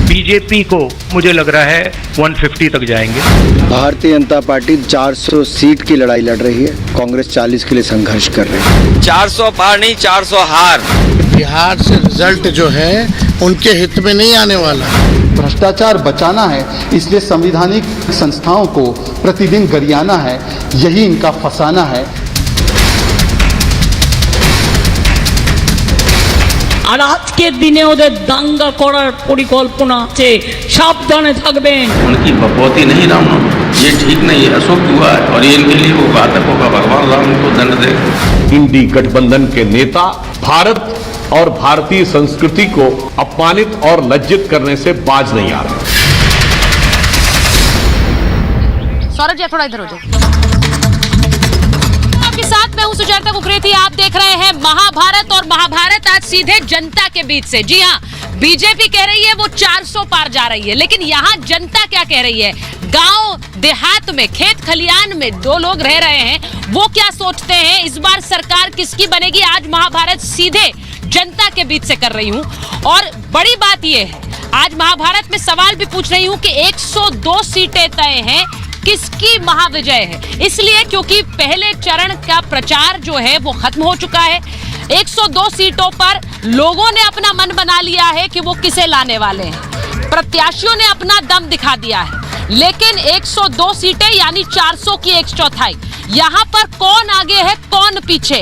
BJP को मुझे लग रहा है 150 तक जाएंगे। भारतीय जनता पार्टी 400 सीट की लड़ाई लड़ रही है, कांग्रेस 40 के लिए संघर्ष कर रही है। 400 पार नहीं, 400 हार। बिहार से रिजल्ट जो है उनके हित में नहीं आने वाला। भ्रष्टाचार बचाना है, इसलिए संवैधानिक संस्थाओं को प्रतिदिन गरियाना है, यही इनका फसाना है। আর আজকের দিনে ওদের দাঙ্গা করার পরিকল্পনা আছে, সাবধানে থাকবেন। उनकी बपौती नहीं रामनवमी, ये ठीक नहीं है, अशुभ हुआ है और ये इनके लिए वो घातक होगा। भगवान राम को दंड देगा। इंडी गठबंधन के नेता भारत और भारतीय संस्कृति को अपमानित और लज्जित करने से बाज नहीं आ रहे। सौरभ जी थोड़ा इधर हो जाओ। आपके साथ मैं हूं सुचेता कुकरेती। आप देख रहे हैं महाभारत, और महाभारत आज सीधे जनता के बीच से। जी हाँ, बीजेपी कह रही है वो 400 पार जा रही है, लेकिन यहाँ जनता क्या कह रही है? गांव देहात में, खेत खलियान में दो लोग रह रहे हैं, वो क्या सोचते हैं? इस बार सरकार किसकी बनेगी? आज महाभारत सीधे जनता के बीच से कर रही हूँ। और बड़ी बात यह है, आज महाभारत में सवाल भी पूछ रही हूँ कि 102 सीटें तय हैं, किसकी महाविजय है? इसलिए क्योंकि पहले चरण का प्रचार जो है वो खत्म हो चुका है। 102 सीटों पर लोगों ने अपना मन बना लिया है कि वो किसे लाने वाले हैं। प्रत्याशियों ने अपना दम दिखा दिया है, लेकिन 102 सीटें यानी 400 की 1/4, यहाँ पर कौन आगे है कौन पीछे?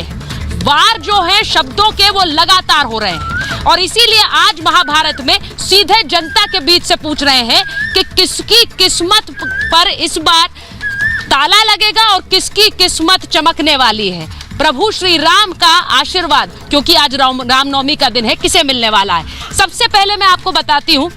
वार जो है शब्दों के वो लगातार हो रहे हैं, और इसीलिए आज महाभारत में सीधे जनता के बीच से पूछ रहे हैं कि किसकी किस्मत पर इस बार ताला लगेगा और किसकी किस्मत चमकने वाली है। प्रभु श्री राम का आशीर्वाद, क्योंकि आज रामनवमी का दिन है, किसे मिलने वाला है? सबसे पहले मैं आपको बताती हूँ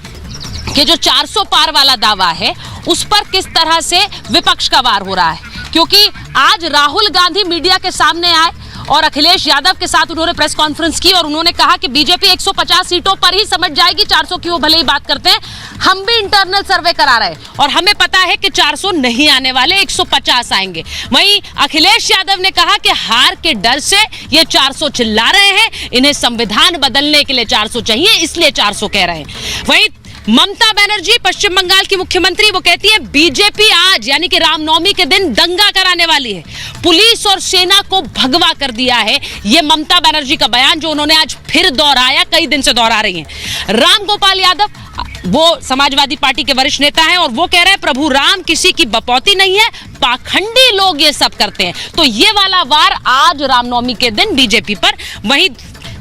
कि जो 400 पार वाला दावा है उस पर किस तरह से विपक्ष का वार हो रहा है, क्योंकि आज राहुल गांधी मीडिया के सामने आए और अखिलेश यादव के साथ उन्होंने प्रेस कॉन्फ्रेंस की और उन्होंने कहा कि बीजेपी 150 सीटों पर ही समझ जाएगी, 400 की वो भले ही बात करते हैं। हम भी इंटरनल सर्वे करा रहे हैं और हमें पता है कि 400 नहीं आने वाले, 150 आएंगे। वहीं अखिलेश यादव ने कहा कि हार के डर से ये 400 चिल्ला रहे हैं, इन्हें संविधान बदलने के लिए 400 चाहिए, इसलिए 400 कह रहे हैं। वहीं ममता बनर्जी पश्चिम बंगाल की मुख्यमंत्री, वो कहती है बीजेपी आज यानी कि रामनवमी के दिन दंगा कराने वाली है, पुलिस और सेना को भगवा कर दिया है। ये ममता बनर्जी का बयान जो उन्होंने आज फिर दोहराया, कई दिन से दोहरा रही हैं। राम गोपाल यादव, वो समाजवादी पार्टी के वरिष्ठ नेता हैं और वो कह रहे हैं प्रभु राम किसी की बपौती नहीं है, पाखंडी लोग ये सब करते हैं। तो ये वाला वार आज रामनवमी के दिन बीजेपी पर। वहीं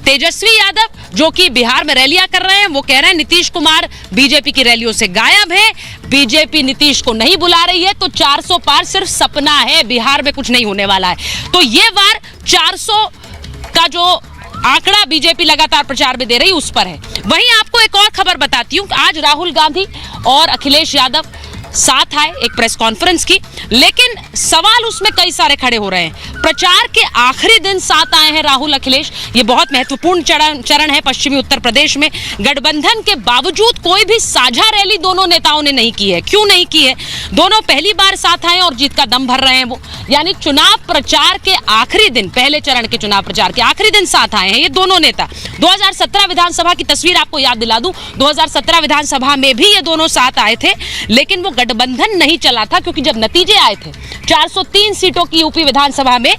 तेजस्वी यादव जो कि बिहार में रैलियां कर रहे हैं, वो कह रहे हैं नीतीश कुमार बीजेपी की रैलियों से गायब है, बीजेपी नीतीश को नहीं बुला रही है, तो 400 पार सिर्फ सपना है, बिहार में कुछ नहीं होने वाला है। तो ये वार 400 का जो आंकड़ा बीजेपी लगातार प्रचार में दे रही उस पर है। वहीं आपको एक और खबर बताती हूँ, आज राहुल गांधी और अखिलेश यादव साथ आए एक प्रेस कॉन्फ्रेंस की, लेकिन सवाल उसमें कई सारे खड़े हो रहे हैं। प्रचार के आखिरी दिन साथ आए हैं राहुल अखिलेश, ये बहुत महत्वपूर्ण चरण है पश्चिमी उत्तर प्रदेश में। गठबंधन के बावजूद कोई भी साझा रैली दोनों नेताओं ने नहीं की है। क्यों नहीं की है? दोनों पहली बार साथ आए और जीत का दम भर रहे हैं वो, यानी चुनाव प्रचार के आखिरी दिन, पहले चरण के चुनाव प्रचार के आखिरी दिन साथ आए हैं ये दोनों नेता। 2017 विधानसभा की तस्वीर आपको याद दिला दूं, 2017 विधानसभा में भी ये दोनों साथ आए थे, लेकिन वो गठबंधन नहीं चला था, क्योंकि जब नतीजे आए थे 403 सीटों की यूपी विधानसभा में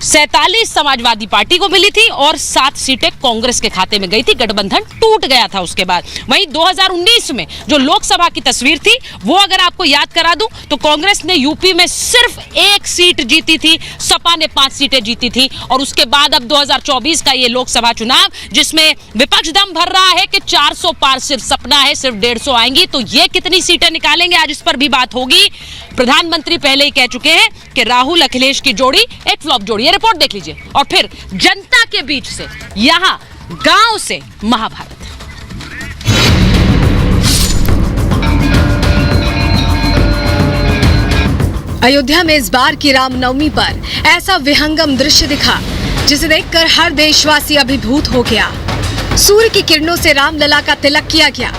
47 समाजवादी पार्टी को मिली थी और 7 सीटें कांग्रेस के खाते में गई थी, गठबंधन टूट गया था उसके बाद। वहीं 2019 में जो लोकसभा की तस्वीर थी वो अगर आपको याद करा दूं तो कांग्रेस ने यूपी में सिर्फ 1 सीट जीती थी, सपा ने 5 सीटें जीती थी। और उसके बाद अब 2024 का ये लोकसभा चुनाव जिसमें विपक्ष दम भर रहा है कि 400 पार सिर्फ सपना है, सिर्फ 150 आएंगी, तो ये कितनी सीटें निकालेंगे आज इस पर भी बात होगी। प्रधानमंत्री पहले ही कह चुके हैं कि राहुल अखिलेश की जोड़ी एक फ्लॉप जोड़ी। ये रिपोर्ट देख लीजिए और फिर जनता के बीच से, यहां गांव से महाभारत। अयोध्या में इस बार की रामनवमी पर ऐसा विहंगम दृश्य दिखा जिसे देखकर हर देशवासी अभिभूत हो गया। सूर्य की किरणों से रामलला का तिलक किया गया।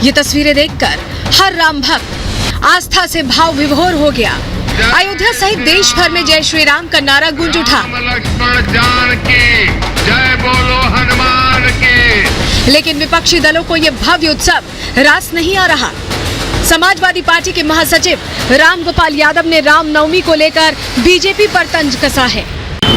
ये तस्वीरें देखकर हर राम भक्त आस्था से भाव विभोर हो गया। अयोध्या सहित देश भर में जय श्री राम का नारा गूंज उठा। लक्ष्मण जान की जय बोलो हनुमान की। लेकिन विपक्षी दलों को ये भव्य उत्सव रास नहीं आ रहा। समाजवादी पार्टी के महासचिव रामगोपाल यादव ने रामनवमी को लेकर बीजेपी पर तंज कसा है।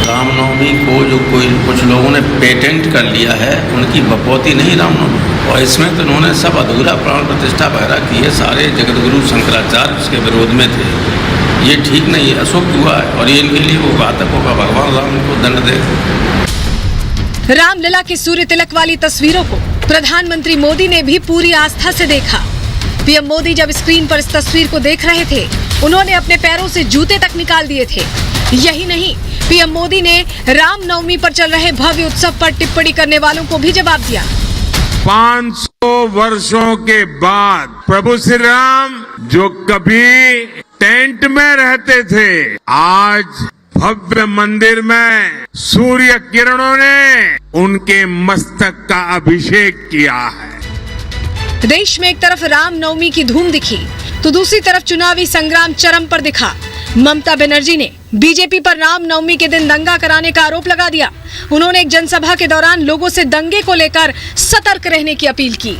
रामनवमी को जो कुछ लोगों ने पेटेंट कर लिया है, उनकी बपौती नहीं रामनवमी, और इसमें तो उन्होंने सब अधूरा प्राण प्रतिष्ठा वगैरह की है। सारे जगतगुरु शंकराचार्य उसके विरोध में थे। ये ठीक नहीं है, अशुभ हुआ है, और ये इनके लिए वो घातक होगा। भगवान राम इनको दंड दे। रामलला के सूर्य तिलक वाली तस्वीरों को प्रधानमंत्री मोदी ने भी पूरी आस्था से देखा। पीएम मोदी जब स्क्रीन पर इस तस्वीर को देख रहे थे, उन्होंने अपने पैरों से जूते तक निकाल दिए थे। यही नहीं, पीएम मोदी ने रामनवमी पर चल रहे भव्य उत्सव पर टिप्पणी करने वालों को भी जवाब दिया। 500 वर्षों के बाद प्रभु श्री राम जो कभी टेंट में रहते थे, आज भव्य मंदिर में सूर्य किरणों ने उनके मस्तक का अभिषेक किया है। देश में एक तरफ रामनवमी की धूम दिखी, तो दूसरी तरफ चुनावी संग्राम चरम पर दिखा। ममता बनर्जी ने बीजेपी पर रामनवमी के दिन दंगा कराने का आरोप लगा दिया। उन्होंने एक जनसभा के दौरान लोगों से दंगे को लेकर सतर्क रहने की अपील की।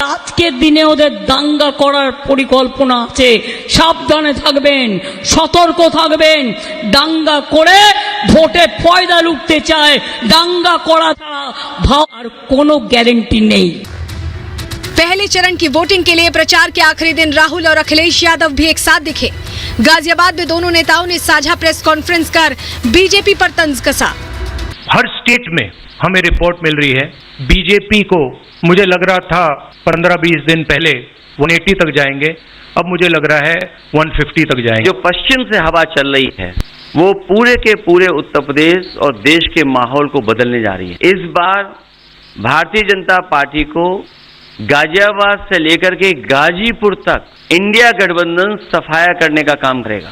আজকের দিনে ওদের দাঙ্গা করার পরিকল্পনা আছে, সাবধানে থাকবেন, সতর্ক থাকবেন। দাঙ্গা করে ভোটে ফয়দা লুটতে চায়, দাঙ্গা করা ছাড়া ভাব আর কোনো গ্যারান্টি নেই। पहले चरण की वोटिंग के लिए प्रचार के आखिरी दिन राहुल और अखिलेश यादव भी एक साथ दिखे। गाजियाबाद में दोनों नेताओं ने साझा प्रेस कॉन्फ्रेंस कर बीजेपी पर तंज कसा। हर स्टेट में हमें रिपोर्ट मिल रही है, बीजेपी को मुझे लग रहा था 15-20 दिन पहले 180 तक जाएंगे, अब मुझे लग रहा है 150 तक जाएंगे। जो पश्चिम से हवा चल रही है वो पूरे के पूरे उत्तर प्रदेश और देश के माहौल को बदलने जा रही है। इस बार भारतीय जनता पार्टी को गाजियाबाद से लेकर के गाजीपुर तक इंडिया गठबंधन सफाया करने का काम करेगा।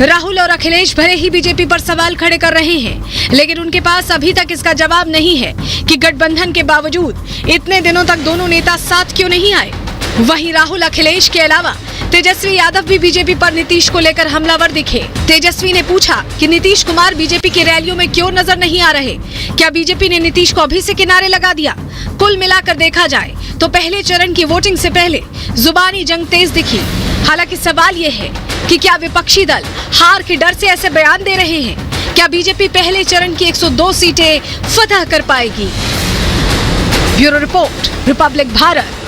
राहुल और अखिलेश भले ही बीजेपी पर सवाल खड़े कर रहे हैं, लेकिन उनके पास अभी तक इसका जवाब नहीं है कि गठबंधन के बावजूद इतने दिनों तक दोनों नेता साथ क्यों नहीं आए। वहीं राहुल अखिलेश के अलावा तेजस्वी यादव भी बीजेपी पर नीतीश को लेकर हमलावर दिखे। तेजस्वी ने पूछा कि नीतीश कुमार बीजेपी की रैलियों में क्यों नजर नहीं आ रहे, क्या बीजेपी ने नीतीश को अभी से किनारे लगा दिया। कुल मिलाकर देखा जाए तो पहले चरण की वोटिंग से पहले जुबानी जंग तेज दिखी। हालांकि सवाल ये है कि क्या विपक्षी दल हार के डर से ऐसे बयान दे रहे हैं, क्या बीजेपी पहले चरण की 102 सीटें फतह कर पाएगी। Bureau report, Republic Bharat.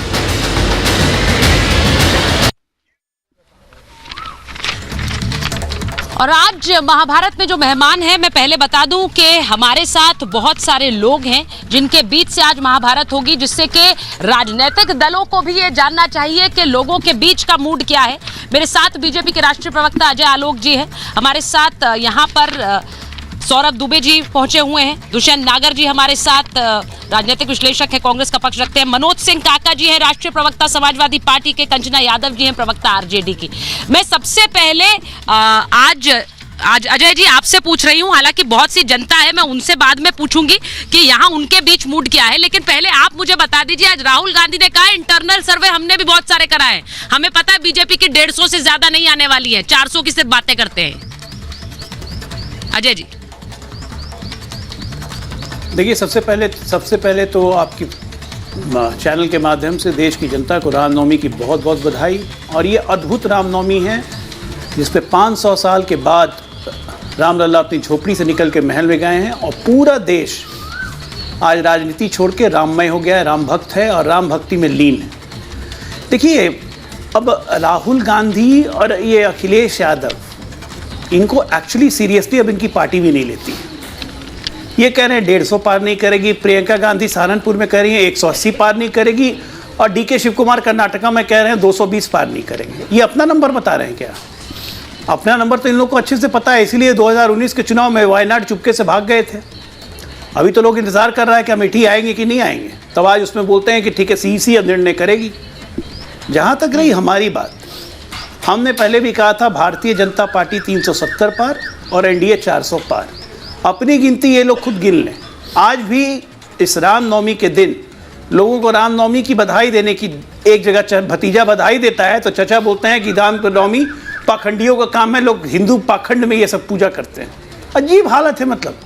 और आज महाभारत में जो मेहमान हैं, मैं पहले बता दूं कि हमारे साथ बहुत सारे लोग हैं जिनके बीच से आज महाभारत होगी, जिससे कि राजनीतिक दलों को भी ये जानना चाहिए कि लोगों के बीच का मूड क्या है। मेरे साथ बीजेपी के राष्ट्रीय प्रवक्ता अजय आलोक जी हैं, हमारे साथ यहाँ पर सौरभ दुबे जी पहुंचे हुए हैं, दुष्यंत नागर जी हमारे साथ राजनीतिक विश्लेषक है, कांग्रेस का पक्ष रखते हैं, मनोज सिंह काका जी हैं राष्ट्रीय प्रवक्ता समाजवादी पार्टी के, कंचना यादव जी हैं प्रवक्ता आरजेडी की। मैं सबसे पहले आज अजय जी आपसे पूछ रही हूं, हालांकि बहुत सी जनता है, मैं उनसे बाद में पूछूंगी कि यहाँ उनके बीच मूड क्या है, लेकिन पहले आप मुझे बता दीजिए। आज राहुल गांधी ने कहा इंटरनल सर्वे हमने भी बहुत सारे कराए, हमें पता है बीजेपी की 150 से ज्यादा नहीं आने वाली है, 400 की सिर्फ बातें करते हैं। अजय जी देखिए, सबसे पहले तो आपकी चैनल के माध्यम से देश की जनता को रामनवमी की बहुत बहुत बधाई। और ये अद्भुत रामनवमी है जिसपे 500 साल के बाद रामलला अपनी झोपड़ी से निकल के महल में गए हैं और पूरा देश आज राजनीति छोड़ के राममय हो गया है, राम भक्त है और राम भक्ति में लीन है। देखिए, अब राहुल गांधी और ये अखिलेश यादव, इनको एक्चुअली सीरियसली अब इनकी पार्टी भी नहीं लेती है। ये कह रहे हैं 150 पार नहीं करेगी, प्रियंका गांधी सहारनपुर में कह रही हैं 180 पार नहीं करेगी, और डीके शिव कुमार कर्नाटका में कह रहे हैं 220 पार नहीं करेंगे। ये अपना नंबर बता रहे हैं क्या? अपना नंबर तो इन लोगों को अच्छे से पता है, इसीलिए 2019 के चुनाव में वायनाड चुपके से भाग गए थे। अभी तो लोग इंतजार कर रहा है कि अमेठी आएंगे कि नहीं आएंगे, तब आज उसमें बोलते हैं कि ठीक है सीईसी अब निर्णय करेगी। जहाँ तक रही हमारी बात, हमने पहले भी कहा था भारतीय जनता पार्टी 370 पार और एनडीए 400 पार। अपनी गिनती ये लोग खुद गिन लें। आज भी इस रामनवमी के दिन लोगों को रामनवमी की बधाई देने की, एक जगह भतीजा बधाई देता है तो चचा बोलते हैं कि रामनवमी पाखंडियों का काम है, लोग हिंदू पाखंड में ये सब पूजा करते हैं। अजीब हालत है। मतलब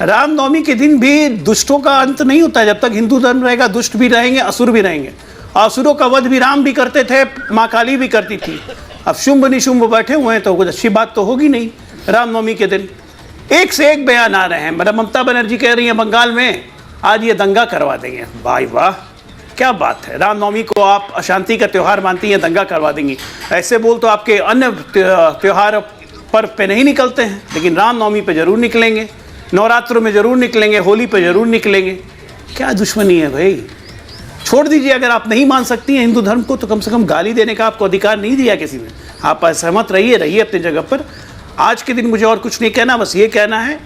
रामनवमी के दिन भी दुष्टों का अंत नहीं होता। जब तक हिंदू धर्म रहेगा दुष्ट भी रहेंगे, असुर भी रहेंगे। असुरों का वध भी राम भी करते थे, माँ काली भी करती थी। अब शुंभ निशुंभ बैठे हुए हैं तो कुछ अच्छी बात तो होगी नहीं। रामनवमी के दिन एक से एक बयान आ रहे हैं। मैडम ममता बनर्जी कह रही हैं बंगाल में आज ये दंगा करवा देंगे। भाई वाह, क्या बात है। रामनवमी को आप अशांति का त्यौहार मानती हैं, दंगा करवा देंगी। ऐसे बोल तो आपके अन्य त्यौहार पर्व पे नहीं निकलते हैं, लेकिन रामनवमी पे जरूर निकलेंगे, नवरात्रों में जरूर निकलेंगे, होली पे जरूर निकलेंगे। क्या दुश्मनी है भाई। छोड़ दीजिए, अगर आप नहीं मान सकती हैं हिंदू धर्म को तो कम से कम गाली देने का आपको अधिकार नहीं दिया किसी ने। आप असहमत रहिए अपनी जगह पर। आज के दिन मुझे और कुछ नहीं कहना, बस ये कहना है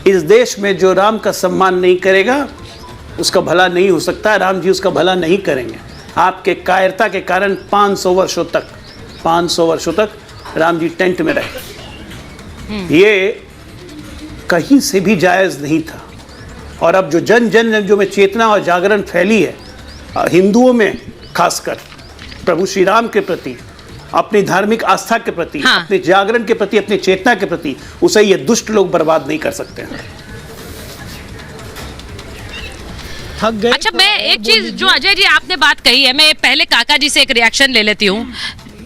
इस देश में जो राम का सम्मान नहीं करेगा उसका भला नहीं हो सकता। राम जी उसका भला नहीं करेंगे। आपके कायरता के कारण 500 वर्षों तक राम जी टेंट में रहे। ये कहीं से भी जायज़ नहीं था। और अब जो जन में चेतना और जागरण फैली है हिंदुओं में, खासकर प्रभु श्री राम के प्रति, अपनी धार्मिक आस्था के प्रति, अपने जागरण के प्रति, अपनी चेतना के प्रति, उसे ये दुष्ट लोग बर्बाद नहीं कर सकते हैं। अच्छा, मैं एक चीज जो अजय जी आपने बात कही है, मैं पहले काका जी से एक रिएक्शन ले लेती हूँ।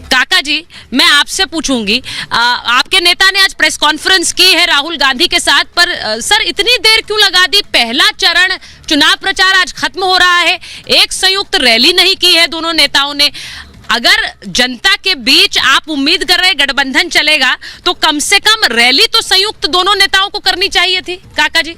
काका जी, मैं आपसे पूछूंगी, आपके नेता ने आज प्रेस कॉन्फ्रेंस की है राहुल गांधी के साथ, पर सर इतनी देर क्यों लगा दी? पहला चरण चुनाव प्रचार आज खत्म हो रहा है, एक संयुक्त रैली नहीं की है दोनों नेताओं ने। अगर जनता के बीच आप उम्मीद कर रहे गठबंधन चलेगा तो कम से कम रैली तो संयुक्त दोनों नेताओं को करनी चाहिए थी। काका जी,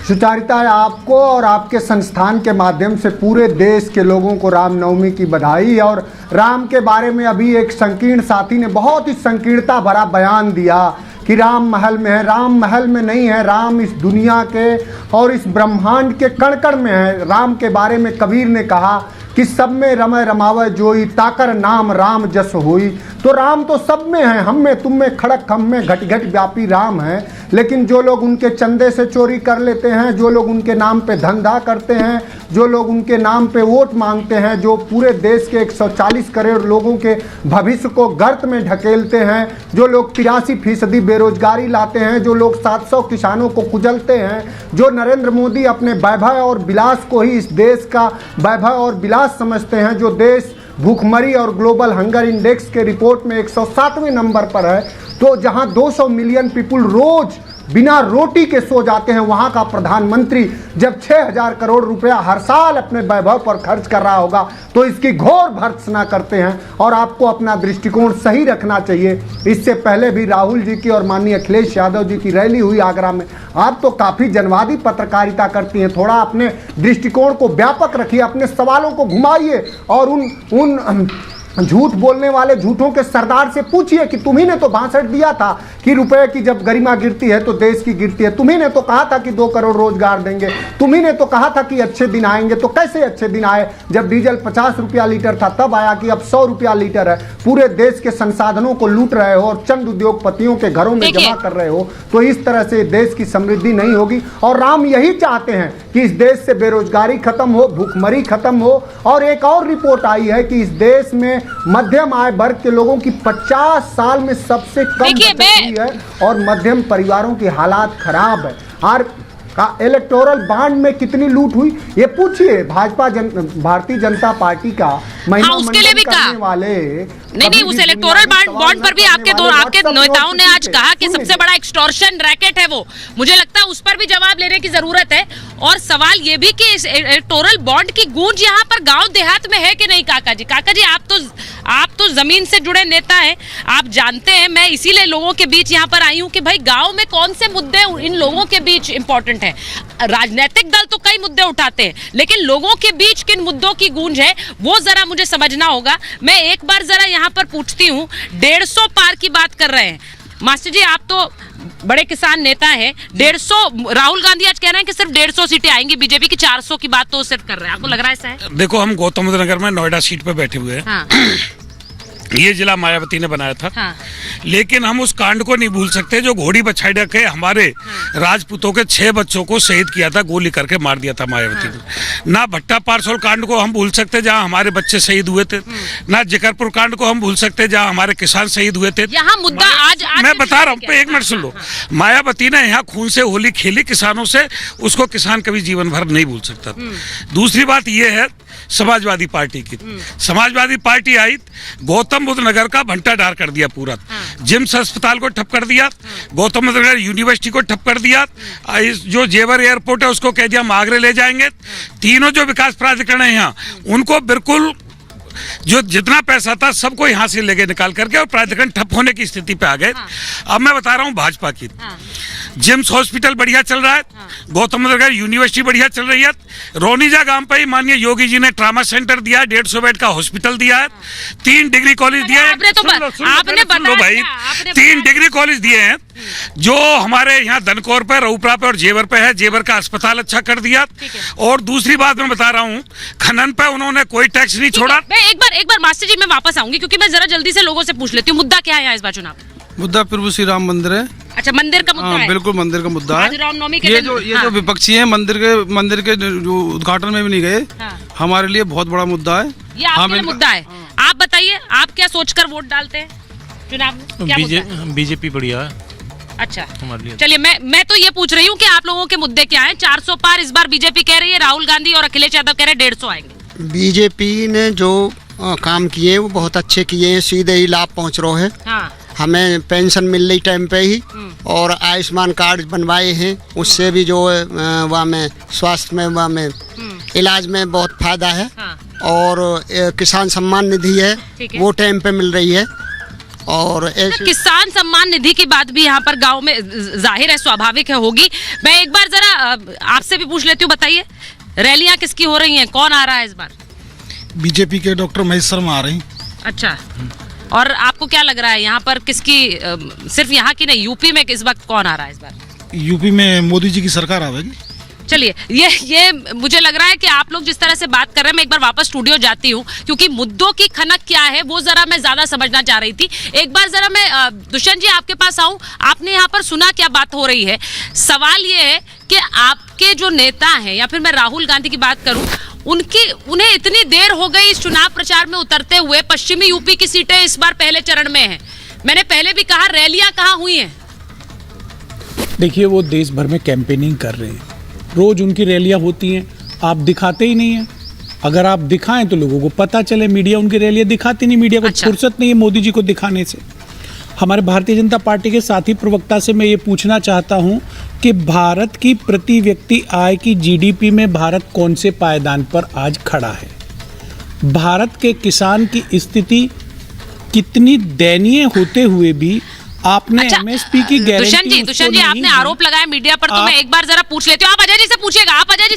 सुचारिता, आपको और आपके संस्थान के माध्यम से पूरे देश के लोगों को रामनवमी की बधाई। और राम के बारे में अभी एक संकीर्ण साथी ने बहुत ही संकीर्णता भरा बयान दिया कि राम महल में है। राम महल में नहीं है, राम इस दुनिया के और इस ब्रह्मांड के कण कण में है। राम के बारे में कबीर ने कहा कि सब में रमय रमावय जोई, ताकर नाम राम जस होई। तो राम तो सब में है, हम में, तुम में, खड़क खम में, घट घट व्यापी राम है। लेकिन जो लोग उनके चंदे से चोरी कर लेते हैं, जो लोग उनके नाम पे धंधा करते हैं, जो लोग उनके नाम पे वोट मांगते हैं, जो पूरे देश के 140 करोड़ लोगों के भविष्य को गर्त में ढकेलते हैं, जो लोग 83% बेरोजगारी लाते हैं, जो लोग 700 किसानों को कुचलते हैं, जो नरेंद्र मोदी अपने वैभव और विलास को ही इस देश का वैभव और विलास समझते हैं, जो देश भूखमरी और ग्लोबल हंगर इंडेक्स के रिपोर्ट में 107वें नंबर पर है, तो जहां 200 मिलियन पीपुल रोज बिना रोटी के सो जाते हैं, वहां का प्रधानमंत्री जब 6000 करोड़ रुपया हर साल अपने वैभव पर खर्च कर रहा होगा तो इसकी घोर भर्त्सना करते हैं। और आपको अपना दृष्टिकोण सही रखना चाहिए। इससे पहले भी राहुल जी की और माननीय अखिलेश यादव जी की रैली हुई आगरा में। आप तो काफ़ी जनवादी पत्रकारिता करती हैं, थोड़ा अपने दृष्टिकोण को व्यापक रखिए, अपने सवालों को घुमाइए और उन झूठ बोलने वाले झूठों के सरदार से पूछिए कि तुम्ही ने तो भाषण दिया था कि रुपए की जब गरिमा गिरती है तो देश की गिरती है। तुम्ही ने तो कहा था कि 2 करोड़ रोजगार देंगे। तुम्ही ने तो कहा था कि अच्छे दिन आएंगे। तो कैसे अच्छे दिन आए? जब डीजल 50 रुपया लीटर था तब आया कि अब 100 रुपया लीटर है। पूरे देश के संसाधनों को लूट रहे हो और चंद उद्योगपतियों के घरों में जमा कर रहे हो, तो इस तरह से देश की समृद्धि नहीं होगी। और राम यही चाहते हैं कि इस देश से बेरोजगारी खत्म हो, भूखमरी खत्म हो। और एक और रिपोर्ट आई है कि इस देश में मध्यम आय वर्ग के लोगों की 50 साल में सबसे कम बचत हुई है और मध्यम परिवारों की हालात खराब है। और का इलेक्टोरल बॉन्ड में कितनी लूट हुई ये पूछिए। भारतीय जनता पार्टी का महिला मंडल करने वाले नहीं, उस इलेक्टोरल बॉन्ड पर भी आपके नेताओं ने आज कहा कि सबसे बड़ा एक्सटॉर्शन रैकेट है वो। मुझे लगता है उस पर भी जवाब लेने की जरूरत है। और सवाल ये भी कि इस इलेक्टोरल बॉन्ड की गूंज यहाँ पर गांव देहात में है कि नहीं? काका जी, आप तो जमीन से जुड़े नेता हैं, आप जानते हैं। मैं इसीलिए लोगों के बीच यहाँ पर आई हूँ कि भाई गांव में कौन से मुद्दे इन लोगों के बीच इंपॉर्टेंट है। राजनीतिक दल तो कई मुद्दे उठाते हैं, लेकिन लोगों के बीच किन मुद्दों की गूंज है वो जरा मुझे समझना होगा। मैं एक बार जरा यहाँ पर पूछती हूँ, 150 पार की बात कर रहे हैं मास्टर जी, आप तो बड़े किसान नेता हैं। 150 राहुल गांधी आज कह रहे हैं कि सिर्फ 150 सीटें आएंगी, बीजेपी की 400 की बात तो सेट कर रहे हैं। आपको लग रहा है ऐसा है? देखो, हम गौतम बुद्ध नगर में नोएडा सीट पे बैठे हुए हैं। हाँ। ये जिला मायावती ने बनाया था। हाँ। लेकिन हम उस कांड को नहीं भूल सकते जो घोड़ी बछाड़ा के हमारे राजपूतों के 6 बच्चों को शहीद किया था, गोली करके मार दिया था मायावती ने। ना भट्टा पारसोल कांड को हम भूल सकते जहां हमारे बच्चे शहीद हुए थे, ना जिकरपुर कांड को हम भूल सकते जहां हमारे किसान शहीद हुए थे। यहाँ मुद्दा आज मैं बता रहा हूँ, एक मिनट सुन लो। मायावती ने यहाँ खून से होली खेली किसानों से, उसको किसान कभी जीवन भर नहीं भूल सकता। दूसरी बात यह है समाजवादी पार्टी की। समाजवादी पार्टी आई, गौतम बुद्ध नगर का भंटा डार कर दिया पूरा। जिम्स अस्पताल को ठप कर दिया, गौतम बुद्ध नगर यूनिवर्सिटी को ठप कर दिया, जो जेवर एयरपोर्ट है उसको कह दिया हम आगरा ले जाएंगे। तीनों जो विकास प्राधिकरण है यहाँ, उनको बिल्कुल जो जितना पैसा था सबको यहाँ से लेके निकाल करके और प्राधिकरण ठप होने की स्थिति पे आ गए। अब मैं बता रहा हूँ भाजपा की। जिम्स हॉस्पिटल बढ़िया चल रहा है, गौतम बुद्ध नगर यूनिवर्सिटी बढ़िया चल रही है। रोनीजा गांव पे ही माननीय योगी जी ने ट्रामा सेंटर दिया है, 150 बेड का हॉस्पिटल दिया है, 3 डिग्री कॉलेज दिया है। सुन लो भाई, 3 डिग्री कॉलेज दिए हैं जो हमारे यहाँ धनकौर पे, रऊपरा पे और जेवर पे है। जेवर का अस्पताल अच्छा कर दिया। और दूसरी बात मैं बता रहा हूँ, खनन पे उन्होंने कोई टैक्स नहीं छोड़ा। मैं एक बार मास्टर जी मैं वापस आऊंगी क्योंकि मैं जरा जल्दी से लोगों से पूछ लेती हूँ मुद्दा क्या है इस बार चुनाव। मुद्दा प्रभु श्री राम मंदिर है। अच्छा, मंदिर का मुद्दा है। बिल्कुल मंदिर का मुद्दा है। रामनवमी के ये जो विपक्षी हैं मंदिर के जो उद्घाटन में भी नहीं गए, हमारे लिए बहुत बड़ा मुद्दा है। ये आपके लिए मुद्दा है। आप बताइए, आप क्या सोचकर वोट डालते हैं चुनाव में? क्या बीजेपी बढ़िया है। अच्छा, चलिए मैं तो ये पूछ रही हूँ कि आप लोगों के मुद्दे क्या हैं? 400 पार इस बार बीजेपी कह रही है, राहुल गांधी और अखिलेश यादव कह रहे हैं 150 आएंगे। बीजेपी ने जो काम किए वो बहुत अच्छे किए हैं, सीधे ही लाभ पहुँच रहे हैं। हाँ। हमें पेंशन मिल रही टाइम पे ही, और आयुष्मान कार्ड बनवाए हैं, उससे भी जो वहाँ में स्वास्थ्य में वहाँ में इलाज में बहुत फायदा है। और किसान सम्मान निधि है वो टाइम पे मिल रही है। और किसान सम्मान निधि की बात भी यहाँ पर गांव में जाहिर है, स्वाभाविक है होगी। मैं एक बार जरा आपसे भी पूछ लेती हूँ, बताइए रैलियां किसकी हो रही हैं, कौन आ रहा है इस बार? बीजेपी के डॉक्टर महेश शर्मा आ रही। अच्छा, और आपको क्या लग रहा है यहाँ पर किसकी, सिर्फ यहाँ की नहीं यूपी में इस वक्त कौन आ रहा है इस बार? यूपी में मोदी जी की सरकार आवेगी। चलिए, ये मुझे लग रहा है कि आप लोग जिस तरह से बात कर रहे हैं, मैं एक बार वापस स्टूडियो जाती हूँ क्योंकि मुद्दों की खनक क्या है वो जरा मैं ज्यादा समझना चाह रही थी। एक बार जरा मैं दुष्यंत जी आपके पास आऊं, आपने यहाँ पर सुना क्या बात हो रही है। सवाल ये है कि आपके जो नेता हैं, या फिर मैं राहुल गांधी की बात करूं, उन्हें इतनी देर हो गई इस चुनाव प्रचार में उतरते हुए। पश्चिमी यूपी की सीटें इस बार पहले चरण में हैं। मैंने पहले भी कहा, रैलियां कहाँ हुई हैं? देखिए, वो देश भर में कैंपेनिंग कर रहे हैं, रोज उनकी रैलियां होती हैं, आप दिखाते ही नहीं हैं। अगर आप दिखाएं तो लोगों को पता चले। मीडिया उनकी रैलियां दिखाती नहीं, मीडिया को फुर्सत नहीं है मोदी जी को दिखाने से। हमारे भारतीय जनता पार्टी के साथी प्रवक्ता से मैं ये पूछना चाहता हूं कि भारत की प्रति व्यक्ति आय की जीडीपी में भारत कौन से पायदान पर आज खड़ा है? भारत के किसान की स्थिति कितनी दयनीय होते हुए भी आपने एमएसपी की गारंटी। दुष्यंत जी आपने आरोप लगाया मीडिया पर, तो मैं एक बार जरा पूछ लेती हूँ। आप अजय जी से पूछिएगा, आप अजय जी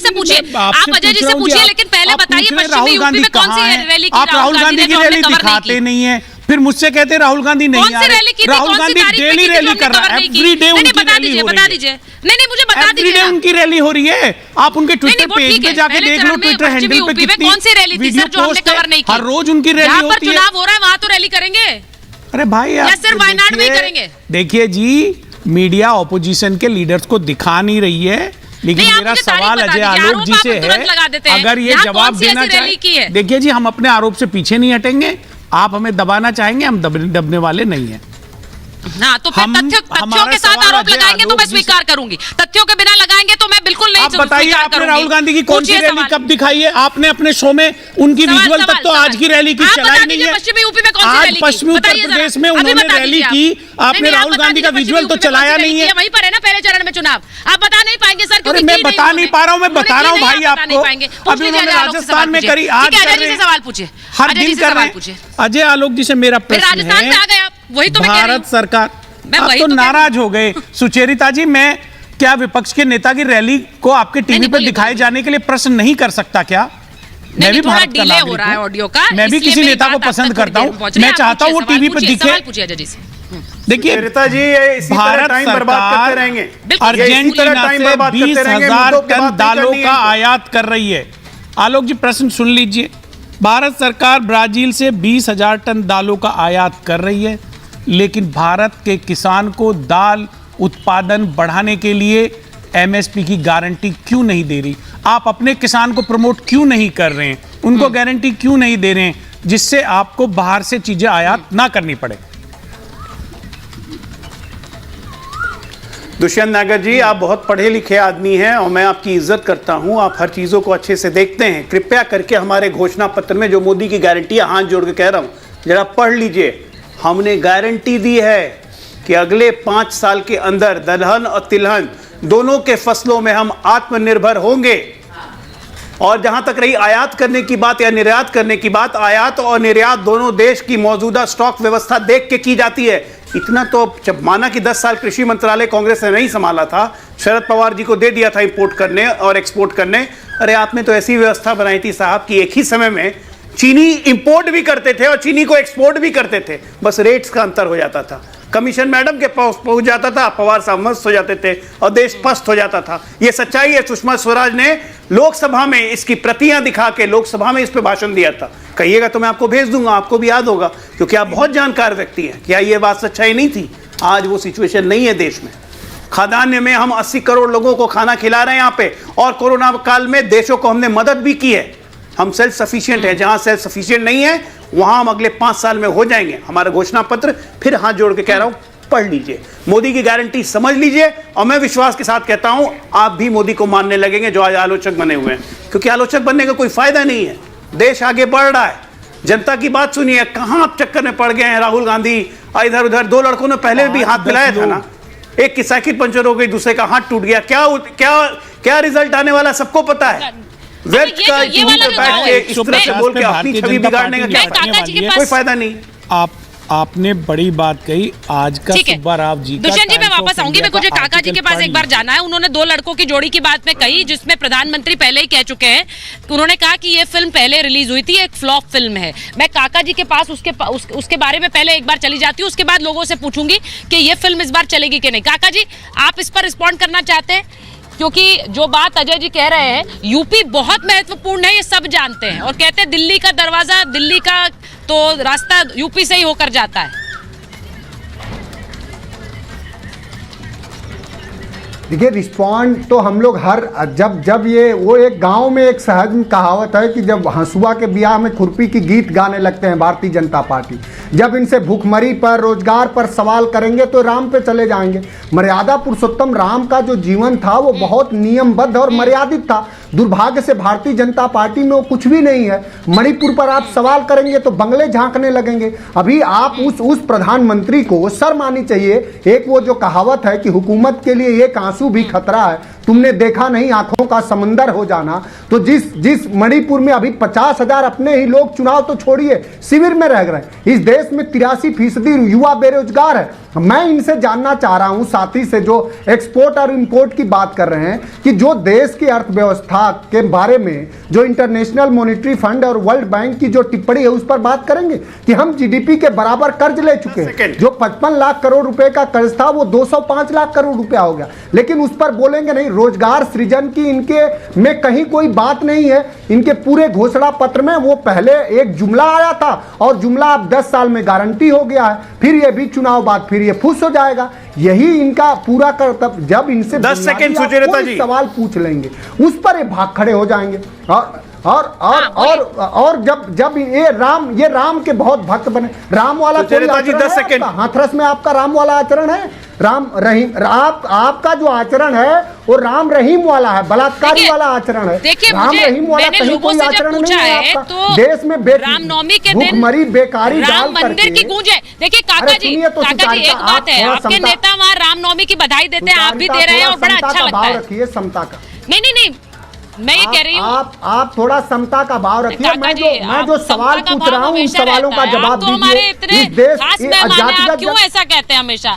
से पूछिए, लेकिन पहले बताइए पश्चिमी यूपी में कौन सी रैली की? आप राहुल गांधी की रैली दिखाते नहीं है, फिर मुझसे कहते हैं राहुल गांधी नहीं आ रहे। राहुल गांधी डेली रैली कर रहा है, एवरीडे उनकी रैली हो रही है। नहीं, मुझे बता दीजिए, एवरीडे उनकी रैली हो रही है। आप उनके ट्विटर पेज पे जाके देख लो, ट्विटर हैंडल पे कितनी कौन सी रैली थी सर जो हमने कवर नहीं की? हर रोज उनकी रैली होती है। चुनाव हो रहा है वहां तो रैली करेंगे। अरे भाई, या सिर्फ वायनाड में ही करेंगे? देखिए जी, मीडिया ऑपोजिशन के लीडर्स को दिखा नहीं रही है, लेकिन मेरा सवाल अजय आलोक जी से है, अगर ये जवाब देना चाहिए। देखिए जी, हम अपने आरोप से पीछे नहीं हटेंगे। आप हमें दबाना चाहेंगे, हम दबने वाले नहीं हैं। हाँ, तो तथ्यों के साथ आरोप लगाएंगे तो मैं स्वीकार करूंगी, तथ्यों के बिना लगाएंगे तो मैं बिल्कुल नहीं। आप बताइए, आपने राहुल गांधी की कौन सी रैली कब दिखाई है? आपने अपने शो में उनकी विजुअल तक तो आज की रैली की चलाई नहीं है। पश्चिमी यूपी में कौन सी रैली? आज पश्चिमी उत्तर प्रदेश में उन्होंने रैली की, आपने राहुल गांधी का विजुअल तो चलाया नहीं है। वहीं पर है ना पहले चरण में चुनाव, आप बता नहीं पाएंगे सर? अरे मैं बता नहीं पा रहा हूँ, मैं बता रहा हूँ भाई आपको। अभी उन्होंने राजस्थान में करी, आज सवाल पूछे, हर दिन कर रहे हैं। अजय आलोक जी से मेरा प्रश्न है, भारत सरकार अब तो नाराज हो गए। सुचेरिता जी, मैं क्या विपक्ष के नेता की रैली को आपके टीवी पर दिखाए जाने के लिए प्रश्न नहीं कर सकता क्या? मैं भी भारत का नागरिक हूं, मैं भी किसी नेता को पसंद करता हूं, मैं चाहता हूं वो टीवी पर दिखे। देखिए भारत सरकार अर्जेंटीना से 20,000 टन दालों का आयात कर रही है। आलोक जी, प्रश्न सुन लीजिए। भारत सरकार ब्राजील से 20,000 टन दालों का आयात कर रही है, लेकिन भारत के किसान को दाल उत्पादन बढ़ाने के लिए एमएसपी की गारंटी क्यों नहीं दे रही? आप अपने किसान को प्रमोट क्यों नहीं कर रहे हैं? उनको गारंटी क्यों नहीं दे रहे हैं जिससे आपको बाहर से चीजें आयात ना करनी पड़े? दुष्यंत नागर जी, आप बहुत पढ़े लिखे आदमी हैं और मैं आपकी इज्जत करता हूं। आप हर चीज़ों को अच्छे से देखते हैं। कृपया करके हमारे घोषणा पत्र में जो मोदी की गारंटी है, हाथ जोड़ के कह रहा हूं, जरा पढ़ लीजिए। हमने गारंटी दी है कि अगले 5 साल के अंदर दलहन और तिलहन दोनों के फसलों में हम आत्मनिर्भर होंगे। और जहां तक रही आयात करने की बात या निर्यात करने की बात, आयात और निर्यात दोनों देश की मौजूदा स्टॉक व्यवस्था देख के की जाती है। इतना तो जब माना कि 10 साल कृषि मंत्रालय कांग्रेस ने नहीं संभाला था, शरद पवार जी को दे दिया था इंपोर्ट करने और एक्सपोर्ट करने। अरे आपने तो ऐसी व्यवस्था बनाई थी साहब कि एक ही समय में चीनी इंपोर्ट भी करते थे और चीनी को एक्सपोर्ट भी करते थे, बस रेट्स का अंतर हो जाता था। कमीशन मैडम के पास पहुंच जाता था, पवार साहब मस्त हो जाते थे और देश पस्त हो जाता था। यह सच्चाई है। सुषमा स्वराज ने लोकसभा में इसकी प्रतियां दिखा के लोकसभा में इस पे भाषण दिया था। कहिएगा तो मैं आपको भेज दूंगा, आपको भी याद होगा, क्योंकि आप बहुत जानकार व्यक्ति हैं। क्या यह बात सच्चाई नहीं थी? आज वो सिचुएशन नहीं है देश में। खाद्यान्न में हम 80 करोड़ लोगों को खाना खिला रहे हैं यहाँ पे, और कोरोना काल में देशों को हमने मदद भी की है। हम सेल्फ सफिशिएंट हैं। जहां सेल्फ सफिशिएंट नहीं है वहां हम अगले 5 साल में हो जाएंगे। हमारा घोषणा पत्र, फिर हाथ जोड़ के कह रहा हूं, पढ़ लीजिए, मोदी की गारंटी समझ लीजिए। और मैं विश्वास के साथ कहता हूं, आप भी मोदी को मानने लगेंगे जो आज आलोचक बने हुए हैं, क्योंकि आलोचक बनने का कोई फायदा नहीं है। देश आगे बढ़ रहा है। जनता की बात सुनिए। कहां आप चक्कर में पड़ गए हैं? राहुल गांधी इधर उधर, 2 लड़कों ने पहले भी हाथ मिलाया था ना। एक की साइकिल पंचर हो गई, दूसरे का हाथ टूट गया। क्या रिजल्ट आने वाला सबको पता है। वेस्ट का ये वाला बैठ के इस तरह से बोल के अपनी छवि बिगाड़ने का क्या कोई फायदा नहीं। आपने बड़ी बात कही। आज का सुब्बा राव जी, दुष्यंत जी, मैं वापस आऊंगी। मैं मुझे काका जी के पास एक बार जाना है। उन्होंने 2 लड़कों की जोड़ी की बात में कही, जिसमें प्रधानमंत्री पहले ही कह चुके हैं। उन्होंने कहा कि ये फिल्म पहले रिलीज हुई थी, एक फ्लॉप फिल्म है। मैं काका जी के पास उसके बारे में पहले एक बार चली जाती हूँ, उसके बाद लोगों से पूछूंगी कि ये फिल्म इस बार चलेगी कि नहीं। काका जी, आप इस पर रिस्पॉन्ड करना चाहते हैं? क्योंकि जो बात अजय जी कह रहे हैं, यूपी बहुत महत्वपूर्ण है, ये सब जानते हैं, और कहते हैं दिल्ली का दरवाजा, दिल्ली का तो रास्ता यूपी से ही होकर जाता है। देखिए, रिस्पॉन्ड तो हम लोग हर जब ये वो एक गांव में एक सहज कहावत है कि जब हंसुआ के ब्याह में खुरपी की गीत गाने लगते हैं भारतीय जनता पार्टी, जब इनसे भूखमरी पर, रोजगार पर सवाल करेंगे तो राम पे चले जाएंगे। मर्यादा पुरुषोत्तम राम का जो जीवन था वो बहुत नियमबद्ध और मर्यादित था। दुर्भाग्य से भारतीय जनता पार्टी में वो कुछ भी नहीं है। मणिपुर पर आप सवाल करेंगे तो बंगले झांकने लगेंगे। अभी आप उस प्रधानमंत्री को शर्म आनी चाहिए। एक वो जो कहावत है कि हुकूमत के लिए एक आंसू भी खतरा है, तुमने देखा नहीं आंखों का समंदर हो जाना। तो जिस मणिपुर में अभी 50,000 अपने ही लोग, चुनाव तो छोड़िए, शिविर में रह गए। इस देश में 83% युवा बेरोजगार है। मैं इनसे जानना चाह रहा हूं, साथी से जो एक्सपोर्ट और इंपोर्ट की बात कर रहे हैं, कि जो देश की अर्थव्यवस्था के बारे में जो इंटरनेशनल मॉनेटरी फंड और वर्ल्ड बैंक की जो टिप्पणी है उस पर बात करेंगे कि हम जीडीपी के बराबर कर्ज ले चुके हैं। जो 55 लाख करोड़ रुपए का कर्ज था वो 205 लाख करोड़ रुपया हो गया, लेकिन उस पर बोलेंगे नहीं। रोजगार सृजन की इनके में कहीं कोई बात नहीं है। इनके पूरे घोषणा पत्र में वो पहले एक जुमला आया था और जुमला अब 10 साल में गारंटी हो गया है, फिर ये भी चुनाव बाद फिर ये फुस हो जाएगा। यही इनका पूरा कर्तव्य। जब इनसे 10 सेकंड सुचेता जी सवाल पूछ लेंगे उस पर ये भाग खड़े हो जाएंगे। और जब ये राम के बहुत भक्त बने। राम वाला कोई आचरण है? हाथरस में आपका राम वाला आचरण है? राम रहीम, आपका जो आचरण है वो राम रहीम वाला है, बलात्कारी वाला आचरण है। राम रहीम वाला कहीं कोई आचरण नहीं है आपका। तो देश में रामनवमी के दिन भूखमरी, बेकारी, राम मंदिर की गूंज है। देखिए काका जी, एक बात है, आपके नेता वहाँ रामनवमी की बधाई देते हैं, आप भी दे रहे हैं और बड़ा अच्छा लगता है। रखिए समता का। नहीं, मैं ये कह रही हूँ, आप थोड़ा समता का भाव रखिए। मैं जो सवाल पूछ रहा हूँ उन सवालों का जवाब दीजिए। हमारे इतने खास मेहमान हैं, आप क्यों ऐसा कहते हैं हमेशा?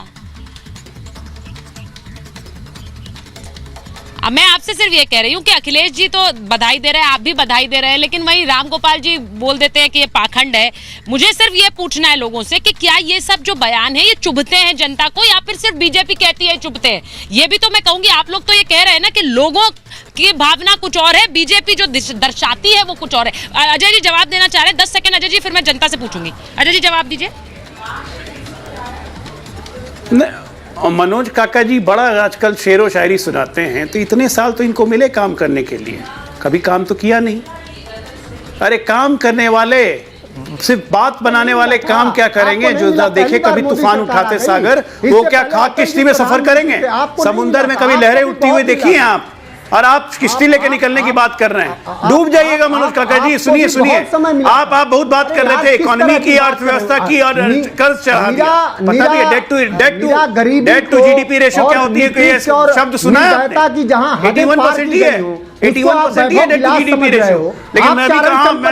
अब मैं आपसे सिर्फ ये कह रही हूँ कि अखिलेश जी तो बधाई दे रहे हैं, आप भी बधाई दे रहे हैं, लेकिन वहीं रामगोपाल जी बोल देते हैं कि ये पाखंड है। मुझे सिर्फ ये पूछना है लोगों से कि क्या ये सब जो बयान है ये चुभते हैं जनता को, या फिर सिर्फ बीजेपी कहती है चुभते हैं? ये भी तो मैं कहूंगी, आप लोग तो ये कह रहे हैं ना कि लोगों की भावना कुछ और है, बीजेपी जो दर्शाती है वो कुछ और है। अजय जी जवाब देना चाह रहे हैं, 10 सेकंड अजय जी, फिर मैं जनता से पूछूंगी। अजय जी जवाब दीजिए। मनोज काका जी बड़ा आजकल शेरो शायरी सुनाते हैं, तो इतने साल तो इनको मिले काम करने के लिए, कभी काम तो किया नहीं। अरे काम करने वाले, सिर्फ बात बनाने वाले काम क्या करेंगे? जो देखे कभी तूफान उठाते सागर, वो क्या खाक किश्ती में सफर करेंगे? समुंदर में कभी लहरें उठती हुई देखी हैं आप? और आप किश्ती लेके निकलने की बात कर रहे हैं, डूब जाइएगा मनोज काका जी। सुनिए सुनिए, आप बहुत बात कर रहे थे इकोनॉमी की, अर्थव्यवस्था की, और कर्ज चढ़ा दिया। पता भी है डेट टू जीडीपी रेशो क्या होती है? कोई शब्द सुना है आपने? 81% ही है, 81% ही है डेट टू जीडीपी रेशो। लेकिन मैं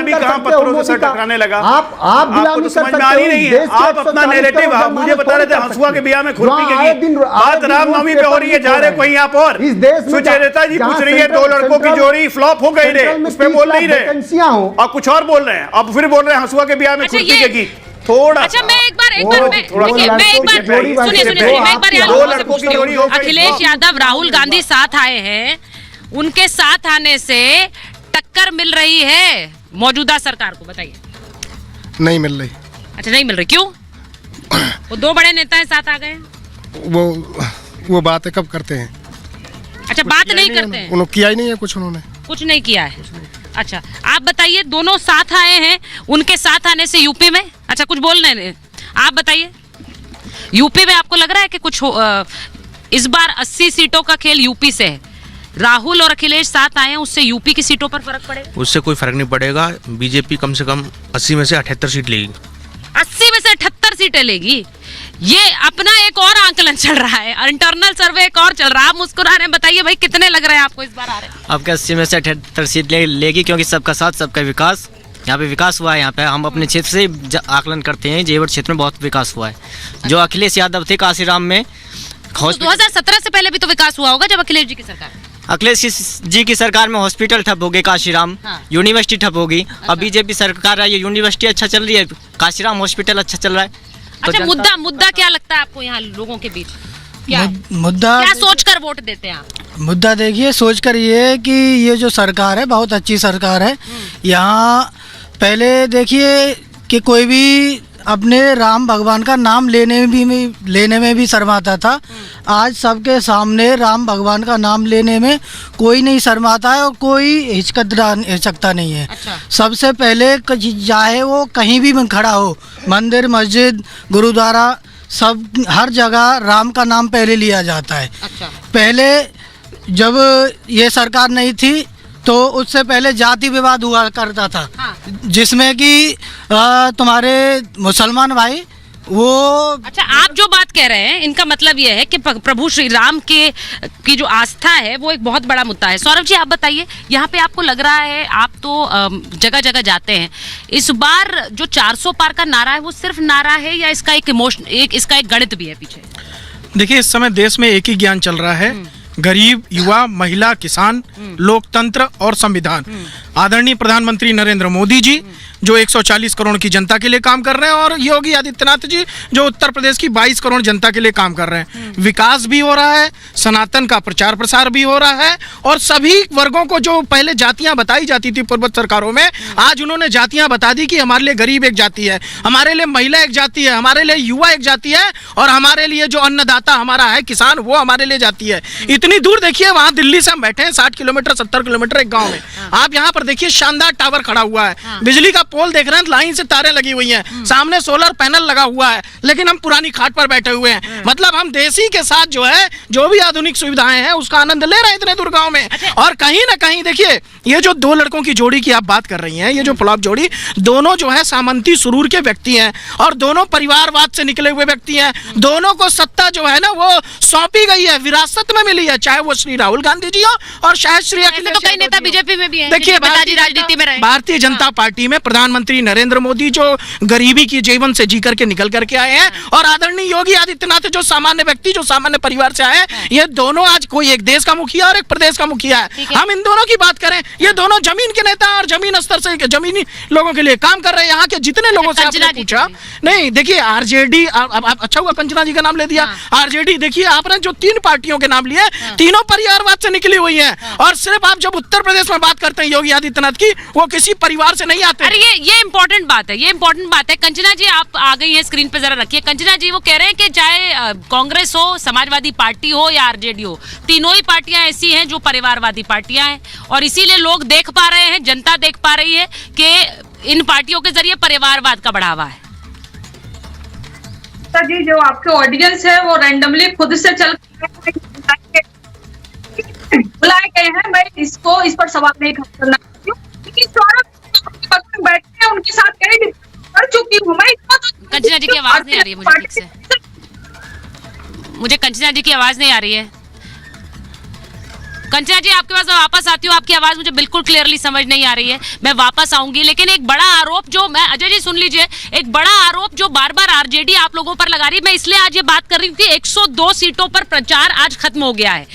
भी कहा पत्थरों से सर टकराने लगा। आपको तो समझ में आ रही नहीं है। आप अपना नैरेटिव, आप मुझे बता रहे थे हंसुआ के बिया में खुरपी की बात रामनवमी पे हो रही है, जा रहे कहीं आप और। सुचेता जी पूछ रही है 2 लड़कों की जोड़ी फ्लॉप हो गई रे, उस पे बोल नहीं रहे और कुछ और बोल रहे हैं। अब फिर बोल रहे हैं हंसुआ के ब्याह में खुरपी के गीत। थोड़ा अच्छा, मैं एक बार सुनिए, अखिलेश यादव राहुल गांधी साथ आए हैं, उनके साथ आने से टक्कर मिल रही है मौजूदा सरकार को, बताइए। नहीं मिल रही। अच्छा नहीं मिल रही, क्यों? वो 2 बड़े नेता साथ आ गए। वो बातें कब करते हैं? अच्छा, बात नहीं करते हैं, उन्होंने किया ही नहीं है कुछ, उन्होंने कुछ नहीं किया है। अच्छा, आप बताइए, दोनों साथ आए हैं, उनके साथ आने से यूपी में, अच्छा कुछ बोल रहे हैं, आप बताइए, यूपी में आपको लग रहा है कि कुछ इस बार 80 सीटों का खेल यूपी से है, राहुल और अखिलेश साथ आए हैं, उससे यूपी की सीटों पर फर्क पड़ेगा? उससे कोई फर्क नहीं पड़ेगा। बीजेपी कम से कम 80 में से 78 सीट लेगी। 80 में से 78 सीटें लेगी? ये अपना एक और आंकलन चल रहा है, इंटरनल सर्वे एक और चल रहा है। आप मुस्कुरा रहे हैं, बताइए भाई कितने लग रहे हैं आपको इस बार आ रहे हैं? आपके 80 में से 78 सीट लेगी, क्योंकि सबका साथ सबका विकास, यहाँ पे विकास हुआ है। यहाँ पे हम अपने क्षेत्र से आकलन करते हैं, जेवर क्षेत्र में बहुत विकास हुआ है। जो अखिलेश यादव थे काशीराम में, 2017 से पहले भी तो विकास हुआ होगा जब अखिलेश जी की सरकार। अखिलेश जी की सरकार में हॉस्पिटल ठप हो गए काशीराम, यूनिवर्सिटी ठप होगी। अब बीजेपी सरकार आई है, यूनिवर्सिटी अच्छा चल रही है, काशीराम हॉस्पिटल अच्छा चल रहा है। अच्छा, मुद्दा क्या लगता है आपको यहाँ लोगों के बीच? मुद्दा क्या सोचकर वोट देते हैं आप? मुद्दा देखिए, सोचकर ये कि ये जो सरकार है बहुत अच्छी सरकार है। यहाँ पहले देखिए कि कोई भी अपने राम भगवान का नाम लेने में भी शर्माता था। आज सबके सामने राम भगवान का नाम लेने में कोई नहीं शर्माता है और कोई हिचकता नहीं है। अच्छा। सबसे पहले चाहे वो कहीं भी खड़ा हो, मंदिर, मस्जिद, गुरुद्वारा, सब हर जगह राम का नाम पहले लिया जाता है। अच्छा। पहले जब ये सरकार नहीं थी तो उससे पहले जाति विवाद हुआ करता था। हाँ। जिसमें कि तुम्हारे मुसलमान भाई वो। अच्छा, आप जो बात कह रहे हैं इनका मतलब ये है कि प्रभु श्री राम की जो आस्था है वो एक बहुत बड़ा मुद्दा है। सौरभ जी आप बताइए, यहाँ पे आपको लग रहा है, आप तो जगह जगह जाते हैं, इस बार जो 400 पार का नारा है वो सिर्फ नारा है या इसका इसका एक गणित भी है पीछे? देखिए, इस समय देश में एक ही ज्ञान चल रहा है, गरीब, युवा, महिला, किसान, लोकतंत्र और संविधान। आदरणीय प्रधानमंत्री नरेंद्र मोदी जी जो 140 करोड़ की जनता के लिए काम कर रहे हैं, और योगी आदित्यनाथ जी जो उत्तर प्रदेश की 22 करोड़ जनता के लिए काम कर रहे हैं। विकास भी हो रहा है, सनातन का प्रचार प्रसार भी हो रहा है, और सभी वर्गों को जो पहले जातियां बताई जाती थी पूर्व सरकारों में, आज उन्होंने जातियां बता दी कि हमारे लिए गरीब एक जाति है, हमारे लिए महिला एक जाति है, हमारे लिए युवा एक जाति है, और हमारे लिए जो अन्नदाता हमारा है किसान, वो हमारे लिए जाति है। इतनी दूर देखिए, वहां दिल्ली से हम बैठे हैं 60 किलोमीटर 70 किलोमीटर एक गाँव में, आप यहाँ पर देखिए शानदार टावर खड़ा हुआ है, बिजली का पोल देख रहे हैं, लाइन से तारें लगी हुई हैं, सामने सोलर पैनल लगा हुआ है, लेकिन हम पुरानी खाट पर बैठे हुए हैं। मतलब हम देसी के साथ जो है, जो भी आधुनिक सुविधाएं हैं उसका आनंद ले रहे हैं इतने दूर गांव में। और कहीं ना कहीं देखिए, ये जो दो लड़कों की जोड़ी की आप बात कर रही हैं, ये जो फ्लॉप जोड़ी, दोनों जो है सामंती सुरूर के व्यक्ति हैं और दोनों परिवारवाद से निकले हुए व्यक्ति हैं। दोनों को सत्ता जो है ना वो सौंपी गई है, विरासत में मिली है, चाहे वो श्री राहुल गांधी जी हो और शायद श्री अखिलेश तो कई नेता बीजेपी में भी हैं, देखिए पिताजी राजनीति में रहे। भारतीय जनता पार्टी में प्रधानमंत्री नरेंद्र मोदी जो गरीबी की जीवन से जी करके निकल करके आए हैं और आदरणीय योगी आदित्यनाथ जो सामान्य व्यक्ति, जो सामान्य परिवार से आए हैं, ये दोनों आज कोई एक देश का मुखिया और एक प्रदेश का मुखिया है। हम इन दोनों की बात करें, ये दोनों जमीन के नेता और जमीन स्तर से जमीनी लोगों के लिए काम कर रहे हैं। यहाँ के जितने लोगों से आपने पूछा, नहीं देखिए आरजेडी, अच्छा हुआ कंचना जी का नाम ले दिया। आरजेडी देखिए आपने जो 3 पार्टियों के नाम लिए, तीनों परिवारवाद से निकली हुई है और सिर्फ आप जब उत्तर प्रदेश में बात करते हैं योगी आदित्यनाथ की, वो किसी परिवार से नहीं आते। अरे ये इंपॉर्टेंट बात है, ये इंपॉर्टेंट बात है। कंचना जी आप आ गई हैं, स्क्रीन पे जरा रखिए। कंचना जी वो कह रहे हैं कि चाहे कांग्रेस हो, समाजवादी पार्टी हो या आरजेडी हो, तीनों ही पार्टियां ऐसी हैं जो परिवारवादी पार्टियां हैं और इसीलिए लोग देख पा रहे हैं, जनता देख पा रही है कि इन पार्टियों के जरिए परिवारवाद का बढ़ावा है। जी जो आपके ऑडियंस है वो रैंडमली खुद से चल बुलाए गए हैं, मैं इस पर सवाल नहीं करना बैठे हैं, उनके साथ कई कर चुकी हूँ मैं। कंचना जी की आवाज नहीं आ रही है मुझे ठीक से, मुझे कंचना जी की आवाज नहीं आ रही है। कंचना जी आपके पास वापस आती हूँ, आपकी आवाज मुझे बिल्कुल क्लियरली समझ नहीं आ रही है, मैं वापस आऊंगी। लेकिन एक बड़ा आरोप जो मैं, अजय जी सुन लीजिए, एक बड़ा आरोप जो बार बार आरजेडी आप लोगों पर लगा रही है, मैं इसलिए आज ये बात कर रही हूँ कि 102 सीटों पर प्रचार आज खत्म हो गया है।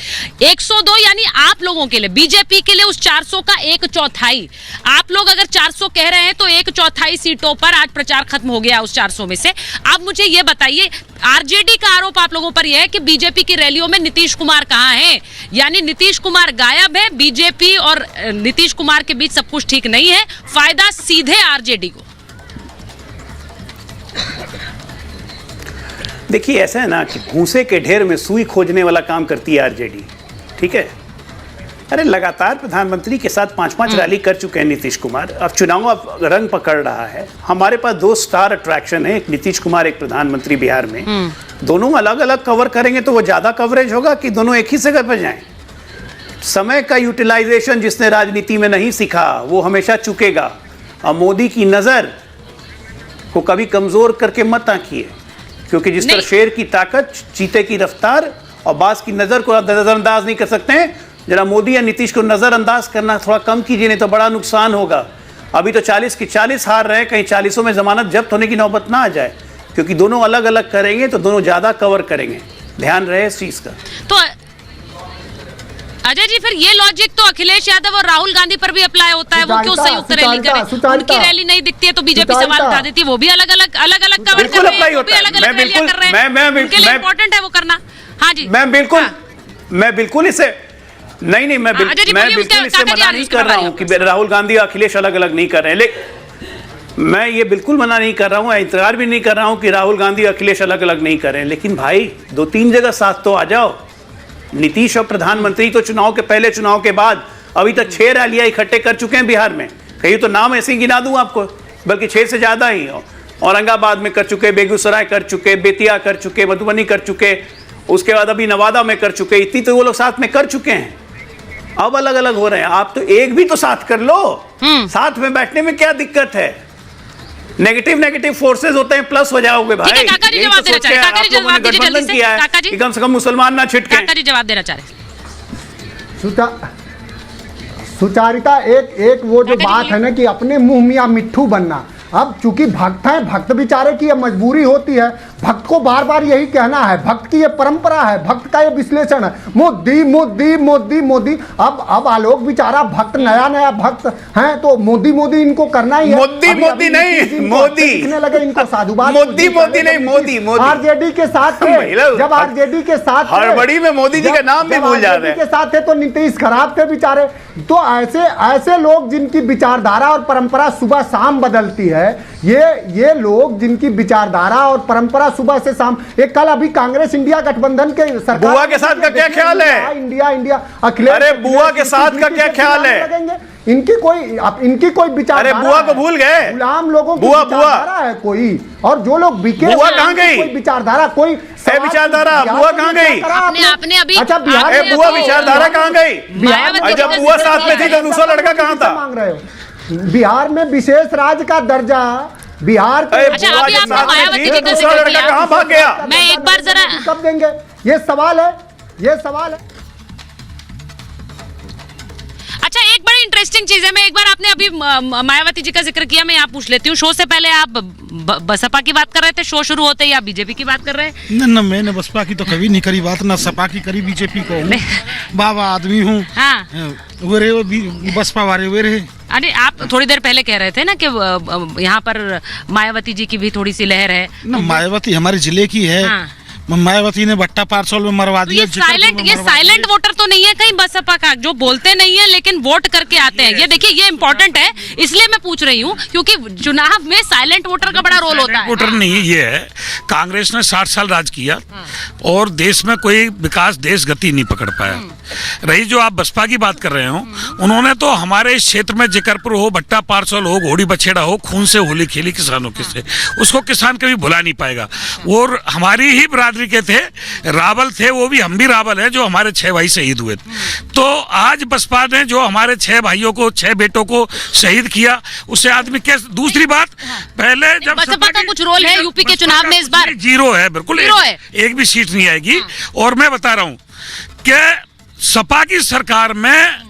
102 यानी आप लोगों के लिए, बीजेपी के लिए उस 400 का 1/4। आप लोग अगर 400 कह रहे हैं तो 1/4 सीटों पर आज प्रचार खत्म हो गया उस 400 में से। आप मुझे ये बताइए, आरजेडी का आरोप आप लोगों पर यह है कि बीजेपी की रैलियों में नीतीश कुमार कहाँ हैं, यानी नीतीश कुमार गायब है, बीजेपी और नीतीश कुमार के बीच सब कुछ ठीक नहीं है, फायदा सीधे आरजेडी को। देखिए ऐसा है ना कि भूसे के ढेर में सुई खोजने वाला काम करती है आरजेडी, ठीक है। अरे लगातार प्रधानमंत्री के साथ 5-5 रैली कर चुके हैं नीतीश कुमार, अब चुनाव अब रंग पकड़ रहा है। हमारे पास 2 स्टार अट्रैक्शन है, एक नीतीश कुमार, एक प्रधानमंत्री बिहार में। दोनों अलग अलग कवर करेंगे तो वो ज्यादा कवरेज होगा कि दोनों एक ही जगह पर जाएं। समय का यूटिलाइजेशन जिसने राजनीति में नहीं सीखा वो हमेशा चुकेगा। और मोदी की नजर को कभी कमजोर करके मत आंकिए, क्योंकि जिस तरह शेर की ताकत, चीते की रफ्तार और बाज की नजर को नजरअंदाज नहीं कर सकते हैं, जरा मोदी या नीतीश को नजरअंदाज करना थोड़ा कम कीजिए, नहीं तो बड़ा नुकसान होगा। अभी तो 40 की 40 हार रहे हैं, कहीं 40 में जमानत जब्त होने की नौबत ना आ जाए, क्योंकि दोनों अलग अलग करेंगे तो दोनों ज्यादा कवर करेंगे, ध्यान रहे इस चीज का। तो अजय जी फिर ये लॉजिक तो अखिलेश यादव और राहुल गांधी पर भी अप्लाई होता है, वो क्यों संयुक्त रैली करें? उनकी रैली नहीं दिखती है तो बीजेपी सवाल उठा देती है, वो भी अलग अलग कवर कर रहे हैं, वो भी अलग अलग रैलियां कर रहे हैं, उनके लिए इंपॉर्टेंट है वो करना। हाँ जी मैं बिल्कुल इसे नहीं मैं बिल्कुल इसे मना नहीं कर रहा हूँ कि राहुल गांधी और अखिलेश अलग अलग नहीं कर रहे हैं, लेकिन मैं ये बिल्कुल मना नहीं कर रहा हूँ, इंतजार भी नहीं कर रहा हूँ कि राहुल गांधी और अखिलेश अलग अलग नहीं कर रहे हैं, लेकिन भाई 2-3 जगह साथ तो आ जाओ। नीतीश और प्रधानमंत्री तो चुनाव के पहले, चुनाव के बाद अभी तक 6 रैलियां इकट्ठे कर चुके हैं बिहार में। कहीं तो नाम ऐसे ही गिना दूं आपको, बल्कि 6 से ज्यादा ही। औरंगाबाद में कर चुके, बेगूसराय कर चुके, बेतिया कर चुके, मधुबनी कर चुके, उसके बाद अभी नवादा में कर चुके, इतनी तो वो लोग साथ में कर चुके हैं। अब अलग अलग हो रहे हैं, आप तो एक भी तो साथ कर लो, साथ में बैठने में क्या दिक्कत है? नेगेटिव फोर्सेस होते हैं, प्लस हो जाओगे भाई। काका जी जवाब देना चाह रहे हैं, काका जी जवाब दीजिए जल्दी से, काका जी कम से कम मुसलमान ना छिटके। काका जी जवाब देना चाह रहे हैं। सुचारिता एक वो जो बात है ना कि अपने मुंह मियां मिट्ठू बनना, अब चूंकि भक्त हैं, भक्त बेचारे की ये मजबूरी होती है, भक्त को बार बार यही कहना है, भक्त की ये परंपरा है, भक्त का ये विश्लेषण है, मोदी मोदी मोदी मोदी। अब आलोक बेचारा भक्त, नया भक्त हैं तो मोदी मोदी इनको करना ही है। मोदी नहीं, मोदी दिखने लगे इनको साधुवाद, मोदी नहीं, मोदी आरजेडी के साथ थे, जब आरजेडी के साथ हड़बड़ी में मोदी जी का नाम भी भूल जा रहे हैं, के साथ थे तो नीतीश खराब थे बेचारे। तो ऐसे लोग जिनकी विचारधारा और परंपरा सुबह शाम बदलती है, ये लोग जिनकी विचारधारा और परंपरा सुबह से शाम, एक कल अभी कांग्रेस इंडिया गठबंधन के सरकार, बुआ के साथ का क्या ख्याल है? इंडिया अखिलेश, अरे बुआ के साथ का क्या ख्याल है? इनकी कोई विचार, अरे बुआ को भूल गए, गुलाम लोगों की बुआ विचारधारा है कोई, और जो लोग बिके बुआ कहाँ गई? कोई विचारधारा, कोई विचारधारा बुआ कहाँ गई? आपने अभी अच्छा बिहार में बुआ विचारधारा कहाँ गई? मायावती जब बुआ साथ में थी तो दूसरा लड़का कहाँ था? मांग रहे हो बिहार में विशेष राज्य का दर्जा, बिहार के अच्छा अभी आपको मायावती जी का दूसरा जिक्र लड़का किया, कहाँ भाग गया? मैं एक बार जरा कब देंगे, ये सवाल है, ये सवाल है। अच्छा एक बड़ी इंटरेस्टिंग चीज है, मैं एक बार आपने अभी मायावती जी का जिक्र किया, मैं यहाँ पूछ लेती हूँ, शो से पहले आप बसपा की बात कर रहे थे, शो शुरू होते ही आप बीजेपी की बात कर रहे हैं? न मैंने बसपा की तो कभी नहीं करी बात, ना सपा की करी, बीजेपी को हूँ, बाबा आदमी हूँ। हाँ वो बसपा वाले वे रहे। अरे आप थोड़ी देर पहले कह रहे थे ना कि यहाँ पर मायावती जी की भी थोड़ी सी लहर है। मायावती हमारे जिले की है। हाँ। मायावती ने भट्टा पार्सल में मरवा दिया। ये साइलेंट वोटर तो नहीं है कहीं बसपा का, जो बोलते नहीं है लेकिन वोट करके आते हैं। ये देखिए ये इम्पोर्टेंट है, इसलिए मैं पूछ रही हूँ क्योंकि चुनाव में साइलेंट वोटर का बड़ा रोल होता है। वोटर नहीं, ये है कांग्रेस ने 60 साल राज किया और देश में कोई विकास, देश गति नहीं पकड़ पाया। रही जो आप बसपा की बात कर रहे हो, उन्होंने तो हमारे इस क्षेत्र में जिकरपुर हो, भट्टा पार्सल हो, घोड़ी बछेड़ा हो, खून से होली खेली किसानों के से, उसको किसान कभी भुला नहीं पाएगा। और हमारी ही बिरादरी के थे, रावल थे, वो भी हम भी रावल हैं, जो हमारे 6 भाई शहीद हुए। तो आज बसपा ने जो हमारे 6 भाइयों को, 6 बेटों को शहीद किया, उससे आदमी कैसे। दूसरी बात, पहले जब बसपा का कुछ रोल है यूपी के चुनाव में इस बार? जीरो है, बिल्कुल जीरो है, एक भी सीट नहीं आएगी। और मैं बता रहा हूं कि सपा की सरकार में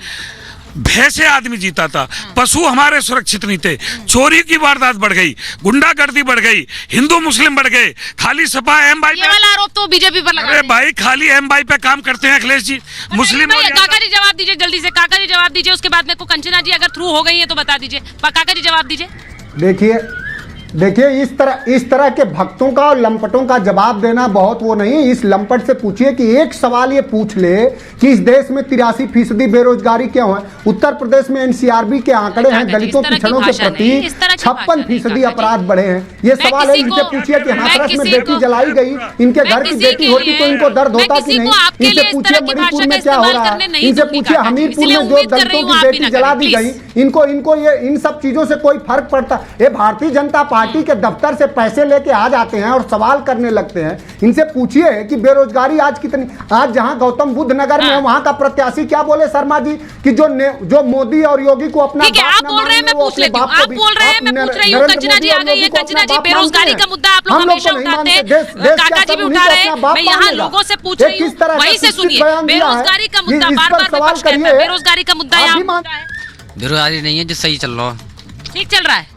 भैंसे आदमी जीता था, पशु हमारे सुरक्षित नहीं थे, चोरी की वारदात बढ़ गई, गुंडागर्दी बढ़ गई, हिंदू मुस्लिम बढ़ गए। खाली सपा एम-वाई ये वाला आरोप तो बीजेपी पर लगा। अरे भाई खाली एम-वाई पे काम करते हैं अखिलेश जी। मुस्लिम काका जी जवाब दीजिए जल्दी से, काका जी जवाब दीजिए, उसके बाद में को कंचना जी अगर थ्रू हो गई है तो बता दीजिए। काका जी जवाब दीजिए। देखिए इस तरह के भक्तों का और लंपटों का जवाब देना बहुत वो नहीं। इस लंपट से पूछिए कि एक सवाल ये पूछ ले कि इस देश में 83% बेरोजगारी क्यों है। उत्तर प्रदेश में एनसीआरबी के आंकड़े हैं, दलितों पिछड़ों के प्रति 56% अपराध बढ़े हैं। ये सवाल है, इनसे पूछिए कि हाथरस में बेटी जलाई गई, इनके घर की बेटी होती तो इनको दर्द होता कि नहीं। इनसे पूछिए मणिपुर में क्या हो रहा है, इनसे पूछिए हमीरपुर में जो दलितों की बेटी जला दी गई, इनको ये इन सब चीजों से कोई फर्क पड़ता? ये भारतीय जनता पार्टी के दफ्तर से पैसे लेके आ जाते हैं और सवाल करने लगते हैं। इनसे पूछिए कि बेरोजगारी आज कितनी, आज जहां गौतम बुद्ध नगर में वहां का प्रत्याशी क्या बोले शर्मा जी कि जो मोदी और योगी को अपना आप बोल रहे हैं, मैं पूछ लेती हूं, आप बोल रहे हैं, मैं पूछ रही हूं। कंचना जी आ गई है। कंचना जी, बेरोजगारी का मुद्दा आप लोग हमेशा उठाते हैं, काका जी भी उठा रहे हैं, मैं यहाँ लोगों से पूछ रही हूँ, वहीं से सुनिए। बेरोजगारी का मुद्दा बार-बार विपक्ष कहता है, बेरोजगारी का मुद्दा यहाँ है। बेरोजगारी नहीं है जो सही चल रहा है, ठीक चल रहा है।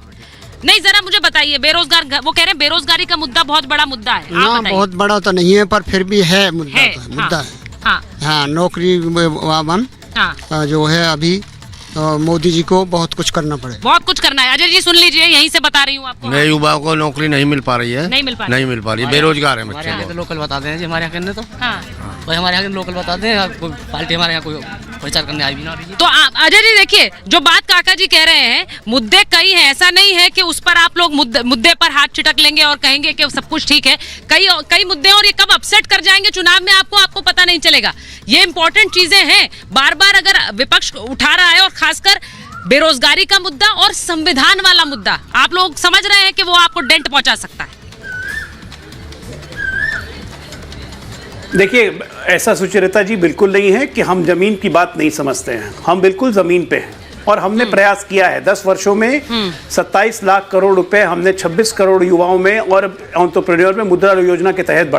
नहीं जरा मुझे बताइए, बेरोजगार, वो कह रहे हैं बेरोजगारी का मुद्दा बहुत बड़ा मुद्दा है। ना बहुत बड़ा तो नहीं है पर फिर भी है मुद्दा है, तो, मुद्दा है। हाँ, हाँ नौकरी जो है अभी मोदी जी को बहुत कुछ करना पड़े, बहुत कुछ करना है। अजय जी सुन लीजिए, यहीं से बता रही हूँ आपको। नए युवाओं को नौकरी नहीं मिल पा रही है, नहीं मिल पा रही है, बेरोजगार है बच्चे। तो लोकल बताते हैं जी हमारे यहाँ तो भाई, हमारे यहाँ लोकल बताते हैं, पार्टी हमारे यहाँ कोई प्रचार करने आई भी ना रही है। तो अजय जी देखिए, जो बात काका जी कह रहे हैं, मुद्दे कई हैं, ऐसा नहीं है कि उस पर आप लोग मुद्दे पर हाथ छिटक लेंगे और कहेंगे कि सब कुछ ठीक है। कई मुद्दे और ये कब अपसेट कर जाएंगे चुनाव में आपको पता नहीं चलेगा। ये इंपॉर्टेंट चीजें हैं, बार बार अगर विपक्ष उठा रहा है, और खासकर बेरोजगारी का मुद्दा और संविधान वाला मुद्दा, आप लोग समझ रहे हैं कि वो आपको डेंट पहुंचा सकता है। देखिए ऐसा सुचरिता जी बिल्कुल नहीं है कि हम जमीन की बात नहीं समझते हैं, हम बिल्कुल जमीन पे हैं और हमने प्रयास किया है। 10 वर्षों में 27 लाख करोड़ रुपए हमने 26 करोड़ युवाओं में और एंटरप्रेन्योर में मुद्रा योजना के तहत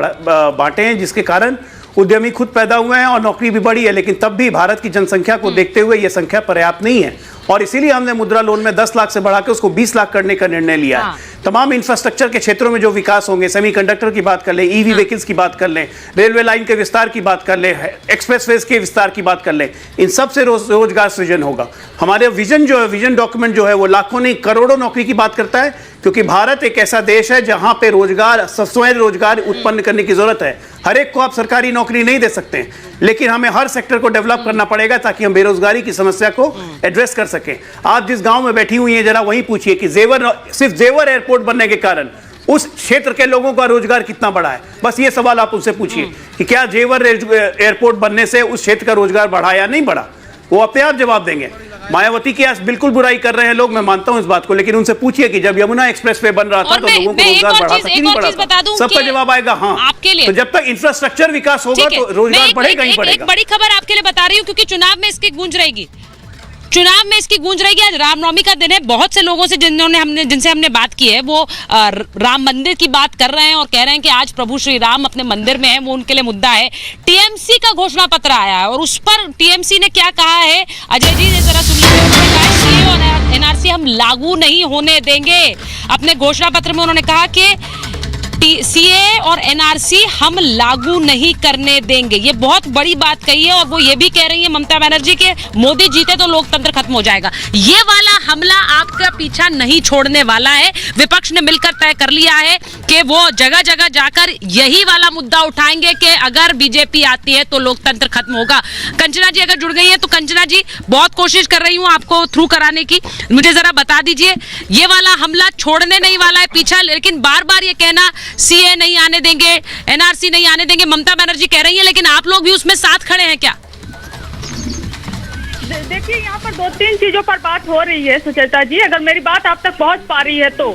बांटे हैं, जिसके कारण उद्यमी खुद पैदा हुए हैं और नौकरी भी बढ़ी है। लेकिन तब भी भारत की जनसंख्या को देखते हुए यह संख्या पर्याप्त नहीं है और इसीलिए हमने मुद्रा लोन में 10 लाख से बढ़ा के उसको 20 लाख करने का निर्णय लिया है। तमाम इंफ्रास्ट्रक्चर के क्षेत्रों में जो विकास होंगे, सेमीकंडक्टर की बात कर लें, ईवी व्हीकल्स की बात कर लें, रेलवे लाइन के विस्तार की बात कर लें, एक्सप्रेसवेज के विस्तार की बात कर लें, इन सब से रोजगार सृजन होगा। हमारे विजन जो है, विजन डॉक्यूमेंट जो है वो लाखों नहीं करोड़ों नौकरी की बात करता है, क्योंकि भारत एक ऐसा देश है जहां पे रोजगार, स्वयं रोजगार उत्पन्न करने की जरूरत है। हर एक को आप सरकारी नौकरी नहीं दे सकते हैं, लेकिन हमें हर सेक्टर को डेवलप करना पड़ेगा ताकि हम बेरोजगारी की समस्या को एड्रेस कर सकें। आप जिस गांव में बैठी हुई हैं जरा वहीं पूछिए कि सिर्फ जेवर एयरपोर्ट बनने के कारण उस क्षेत्र के लोगों का रोजगार कितना बढ़ा है। बस ये सवाल आप उनसे पूछिए कि क्या जेवर एयरपोर्ट बनने से उस क्षेत्र का रोजगार बढ़ा या नहीं बढ़ा, वो अपने आप जवाब देंगे। मायावती की आज बिल्कुल बुराई कर रहे हैं लोग, मैं मानता हूं इस बात को, लेकिन उनसे पूछिए कि जब यमुना एक्सप्रेस वे बन रहा था तो लोगों को रोजगार बढ़ा था कि नहीं बढ़ा था? सबका जवाब आएगा हाँ। आपके लिए तो जब तक इंफ्रास्ट्रक्चर विकास होगा तो रोजगार बढ़ेगा ही बढ़ेगा। एक बड़ी खबर आपके लिए बता रही हूँ, क्योंकि चुनाव में इसकी गूंज रहेगी, चुनाव में इसकी गूंज रहेगी। आज रामनवमी का दिन है, बहुत से लोगों से जिनसे हमने बात की है वो राम मंदिर की बात कर रहे हैं और कह रहे हैं कि आज प्रभु श्री राम अपने मंदिर में है, वो उनके लिए मुद्दा है। टीएमसी का घोषणा पत्र आया है और उस पर टीएमसी ने क्या कहा है, अजय जी ने जरा सुन लीजिए। उन्होंने कहा सीए और एनआरसी हम लागू नहीं होने देंगे। अपने घोषणा पत्र में उन्होंने कहा कि सीए और एनआरसी हम लागू नहीं करने देंगे। ये बहुत बड़ी बात कही है और वो ये भी कह रही है ममता बनर्जी के मोदी जीते तो लोकतंत्र खत्म हो जाएगा। ये वाला हमला आपका पीछा नहीं छोड़ने वाला है। विपक्ष ने मिलकर तय कर लिया है कि वो जगह जगह जाकर यही वाला मुद्दा उठाएंगे कि अगर बीजेपी आती है तो लोकतंत्र खत्म होगा। कंचना जी अगर जुड़ गई है तो कंचना जी, बहुत कोशिश कर रही हूँ आपको थ्रू कराने की, मुझे जरा बता दीजिए, ये वाला हमला छोड़ने नहीं वाला है पीछा, लेकिन बार बार ये कहना सीए नहीं आने देंगे, एनआरसी नहीं आने देंगे, ममता बनर्जी कह रही है, लेकिन आप लोग भी उसमें साथ खड़े हैं क्या? देखिए यहाँ पर 2-3 चीजों पर बात हो रही है सुचेता जी, अगर मेरी बात आप तक पहुँच पा रही है तो।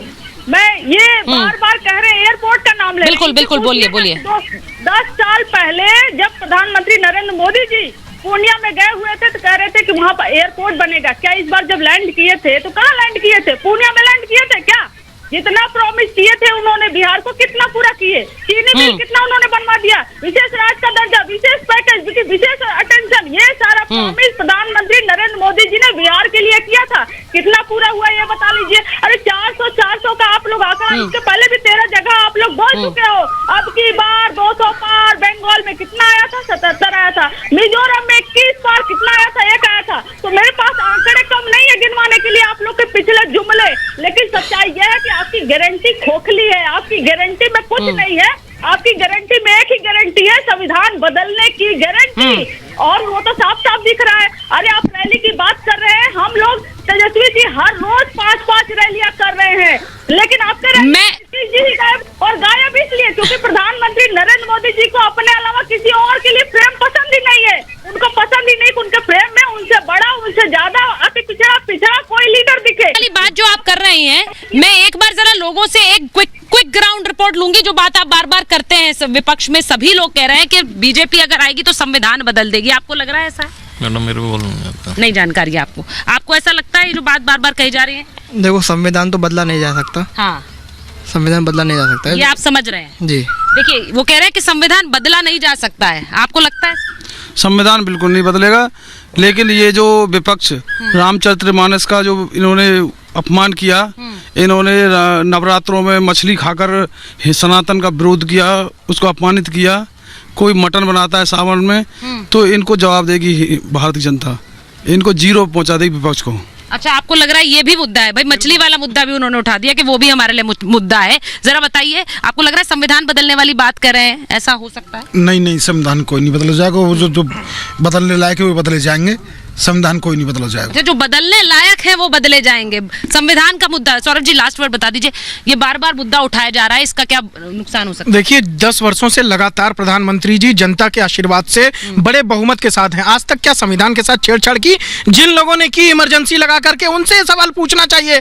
मैं ये बार बार कह रहे हैं एयरपोर्ट का नाम ले, बिल्कुल बिल्कुल बोलिए बोलिए। 10 साल पहले जब प्रधानमंत्री नरेंद्र मोदी जी पूर्णिया में गए हुए थे तो कह रहे थे कि वहाँ पर एयरपोर्ट बनेगा। क्या इस बार जब लैंड किए थे तो कहाँ लैंड किए थे? पूर्णिया में लैंड किए थे क्या? जितना प्रॉमिस किए थे उन्होंने बिहार को कितना पूरा किए? चीनी मिल कितना उन्होंने बनवा दिया? विशेष राज्य का दर्जा, विशेष पैकेज, विशेष अटेंशन, ये सारा प्रॉमिस प्रधानमंत्री नरेंद्र मोदी जी ने बिहार के लिए किया था। कितना पूरा हुआ ये बता लीजिए। अरे 400 का आप लोग आंकड़ा, इसके पहले भी 13 जगह आप लोग बोल चुके हो। अब की बार 200 पार। बंगाल में कितना आया था? 77 आया था। मिजोरम में 21 पार। कितना आया था? 1 आया था। तो मेरे पास आंकड़े कम नहीं है गिनवाने के लिए आप लोग के पिछले जुमले, लेकिन सच्चाई यह है कि आपकी गारंटी खोखली है। आपकी गारंटी में कुछ नहीं है। आपकी गारंटी में एक ही गारंटी है, संविधान बदलने की गारंटी, और वो तो साफ साफ दिख रहा है। अरे आप रैली की बात कर रहे हैं, हम लोग तेजस्वी जी हर रोज 5-5 रैलियां कर रहे हैं, लेकिन आपके जी गायब, और गायब इसलिए क्योंकि प्रधानमंत्री नरेंद्र मोदी जी को अपने अलावा किसी और के लिए प्रेम पसंद ही नहीं है। उनको पसंद ही नहीं, उनके प्रेम में उनसे बड़ा, उनसे ज्यादा अति पिछड़ा कोई लीडर दिखे। वाली बात जो आप कर रहे हैं, मैं एक बार जरा लोगों से एक क्विक ग्राउंड रिपोर्ट लूंगी। जो बात आप बार बार करते हैं, विपक्ष में सभी लोग कह रहे हैं कि बीजेपी अगर आएगी तो संविधान बदल देगी। आपको लग रहा है ऐसा? मैडम मेरे को बोलूंगा नहीं जानकारी आपको ऐसा लगता है? जो बात बार बार कही जा रही है, देखो संविधान तो बदला नहीं जा सकता। हाँ, संविधान बदला नहीं जा सकता है, ये आप समझ रहे हैं जी। देखिए वो कह रहे हैं कि संविधान बदला नहीं जा सकता है, आपको लगता है? संविधान बिल्कुल नहीं बदलेगा, लेकिन ये जो विपक्ष रामचरितमानस का जो इन्होंने अपमान किया, इन्होंने नवरात्रों में मछली खाकर सनातन का विरोध किया, उसको अपमानित किया। कोई मटन बनाता है सावन में तो इनको जवाब देगी भारतीय जनता, इनको 0 पहुंचा देगी विपक्ष को। अच्छा, आपको लग रहा है ये भी मुद्दा है? भाई मछली वाला मुद्दा भी उन्होंने उठा दिया कि वो भी हमारे लिए मुद्दा है। जरा बताइए, आपको लग रहा है संविधान बदलने वाली बात कर रहे हैं, ऐसा हो सकता है? नहीं, संविधान कोई नहीं बदला जाएगा। वो जो बदलने लायक है वो बदले जाएंगे, संविधान कोई नहीं बदला जाएगा। जो बदलने लायक है वो बदले जाएंगे। संविधान का मुद्दा, सौरभ जी लास्ट वर्ड बता दीजिए, ये बार बार मुद्दा उठाया जा रहा है, इसका क्या नुकसान हो सकता है? देखिए 10 वर्षों से लगातार प्रधानमंत्री जी जनता के आशीर्वाद से बड़े बहुमत के साथ हैं। आज तक क्या संविधान के साथ छेड़छाड़ की? जिन लोगों ने की इमरजेंसी लगा करके, उनसे सवाल पूछना चाहिए।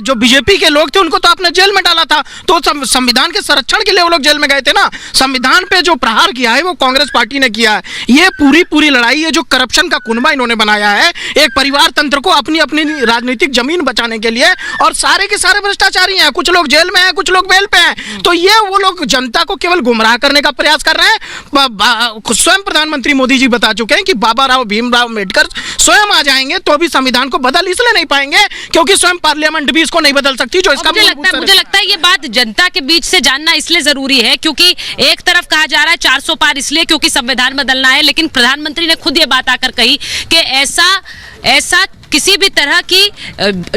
जो बीजेपी के लोग थे उनको तो आपने जेल में डाला था, तो संविधान के संरक्षण के लिए वो लोग जेल में गए थे ना। संविधान पे जो प्रहार किया है वो कांग्रेस पार्टी ने किया है। ये पूरी लड़ाई है जो करप्शन का कुनबा इन्होंने बनाया है, एक परिवार तंत्र को अपनी राजनीतिक जमीन बचाने के लिए, और सारे के सारे भ्रष्टाचारी हैं। कुछ लोग जेल में हैं, कुछ लोग बेल पे हैं। तो ये वो लोग जनता को केवल गुमराह करने का प्रयास कर रहे हैं। स्वयं प्रधानमंत्री मोदी जी बता चुके हैं कि बाबा राव भीमराव अम्बेडकर स्वयं आ जाएंगे तो भी संविधान को बदल इसलिए नहीं पाएंगे क्योंकि स्वयं पार्लियामेंट भी इसको नहीं बदल सकती। जो इसका मुझे लगता है ये बात जनता के बीच से जानना इसलिए जरूरी है क्योंकि एक तरफ कहा जा रहा है 400 पार इसलिए क्योंकि संविधान बदलना है, लेकिन प्रधानमंत्री ने खुद ये बात आकर कही कि ऐसा किसी भी तरह की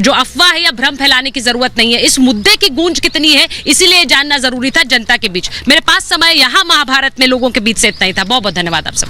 जो अफवाह है या भ्रम फैलाने की जरूरत नहीं है। इस मुद्दे की गूंज कितनी है इसीलिए जानना जरूरी था जनता के बीच। मेरे पास समय यहाँ महाभारत में लोगों के बीच से इतना ही था। बहुत बहुत धन्यवाद आप सब।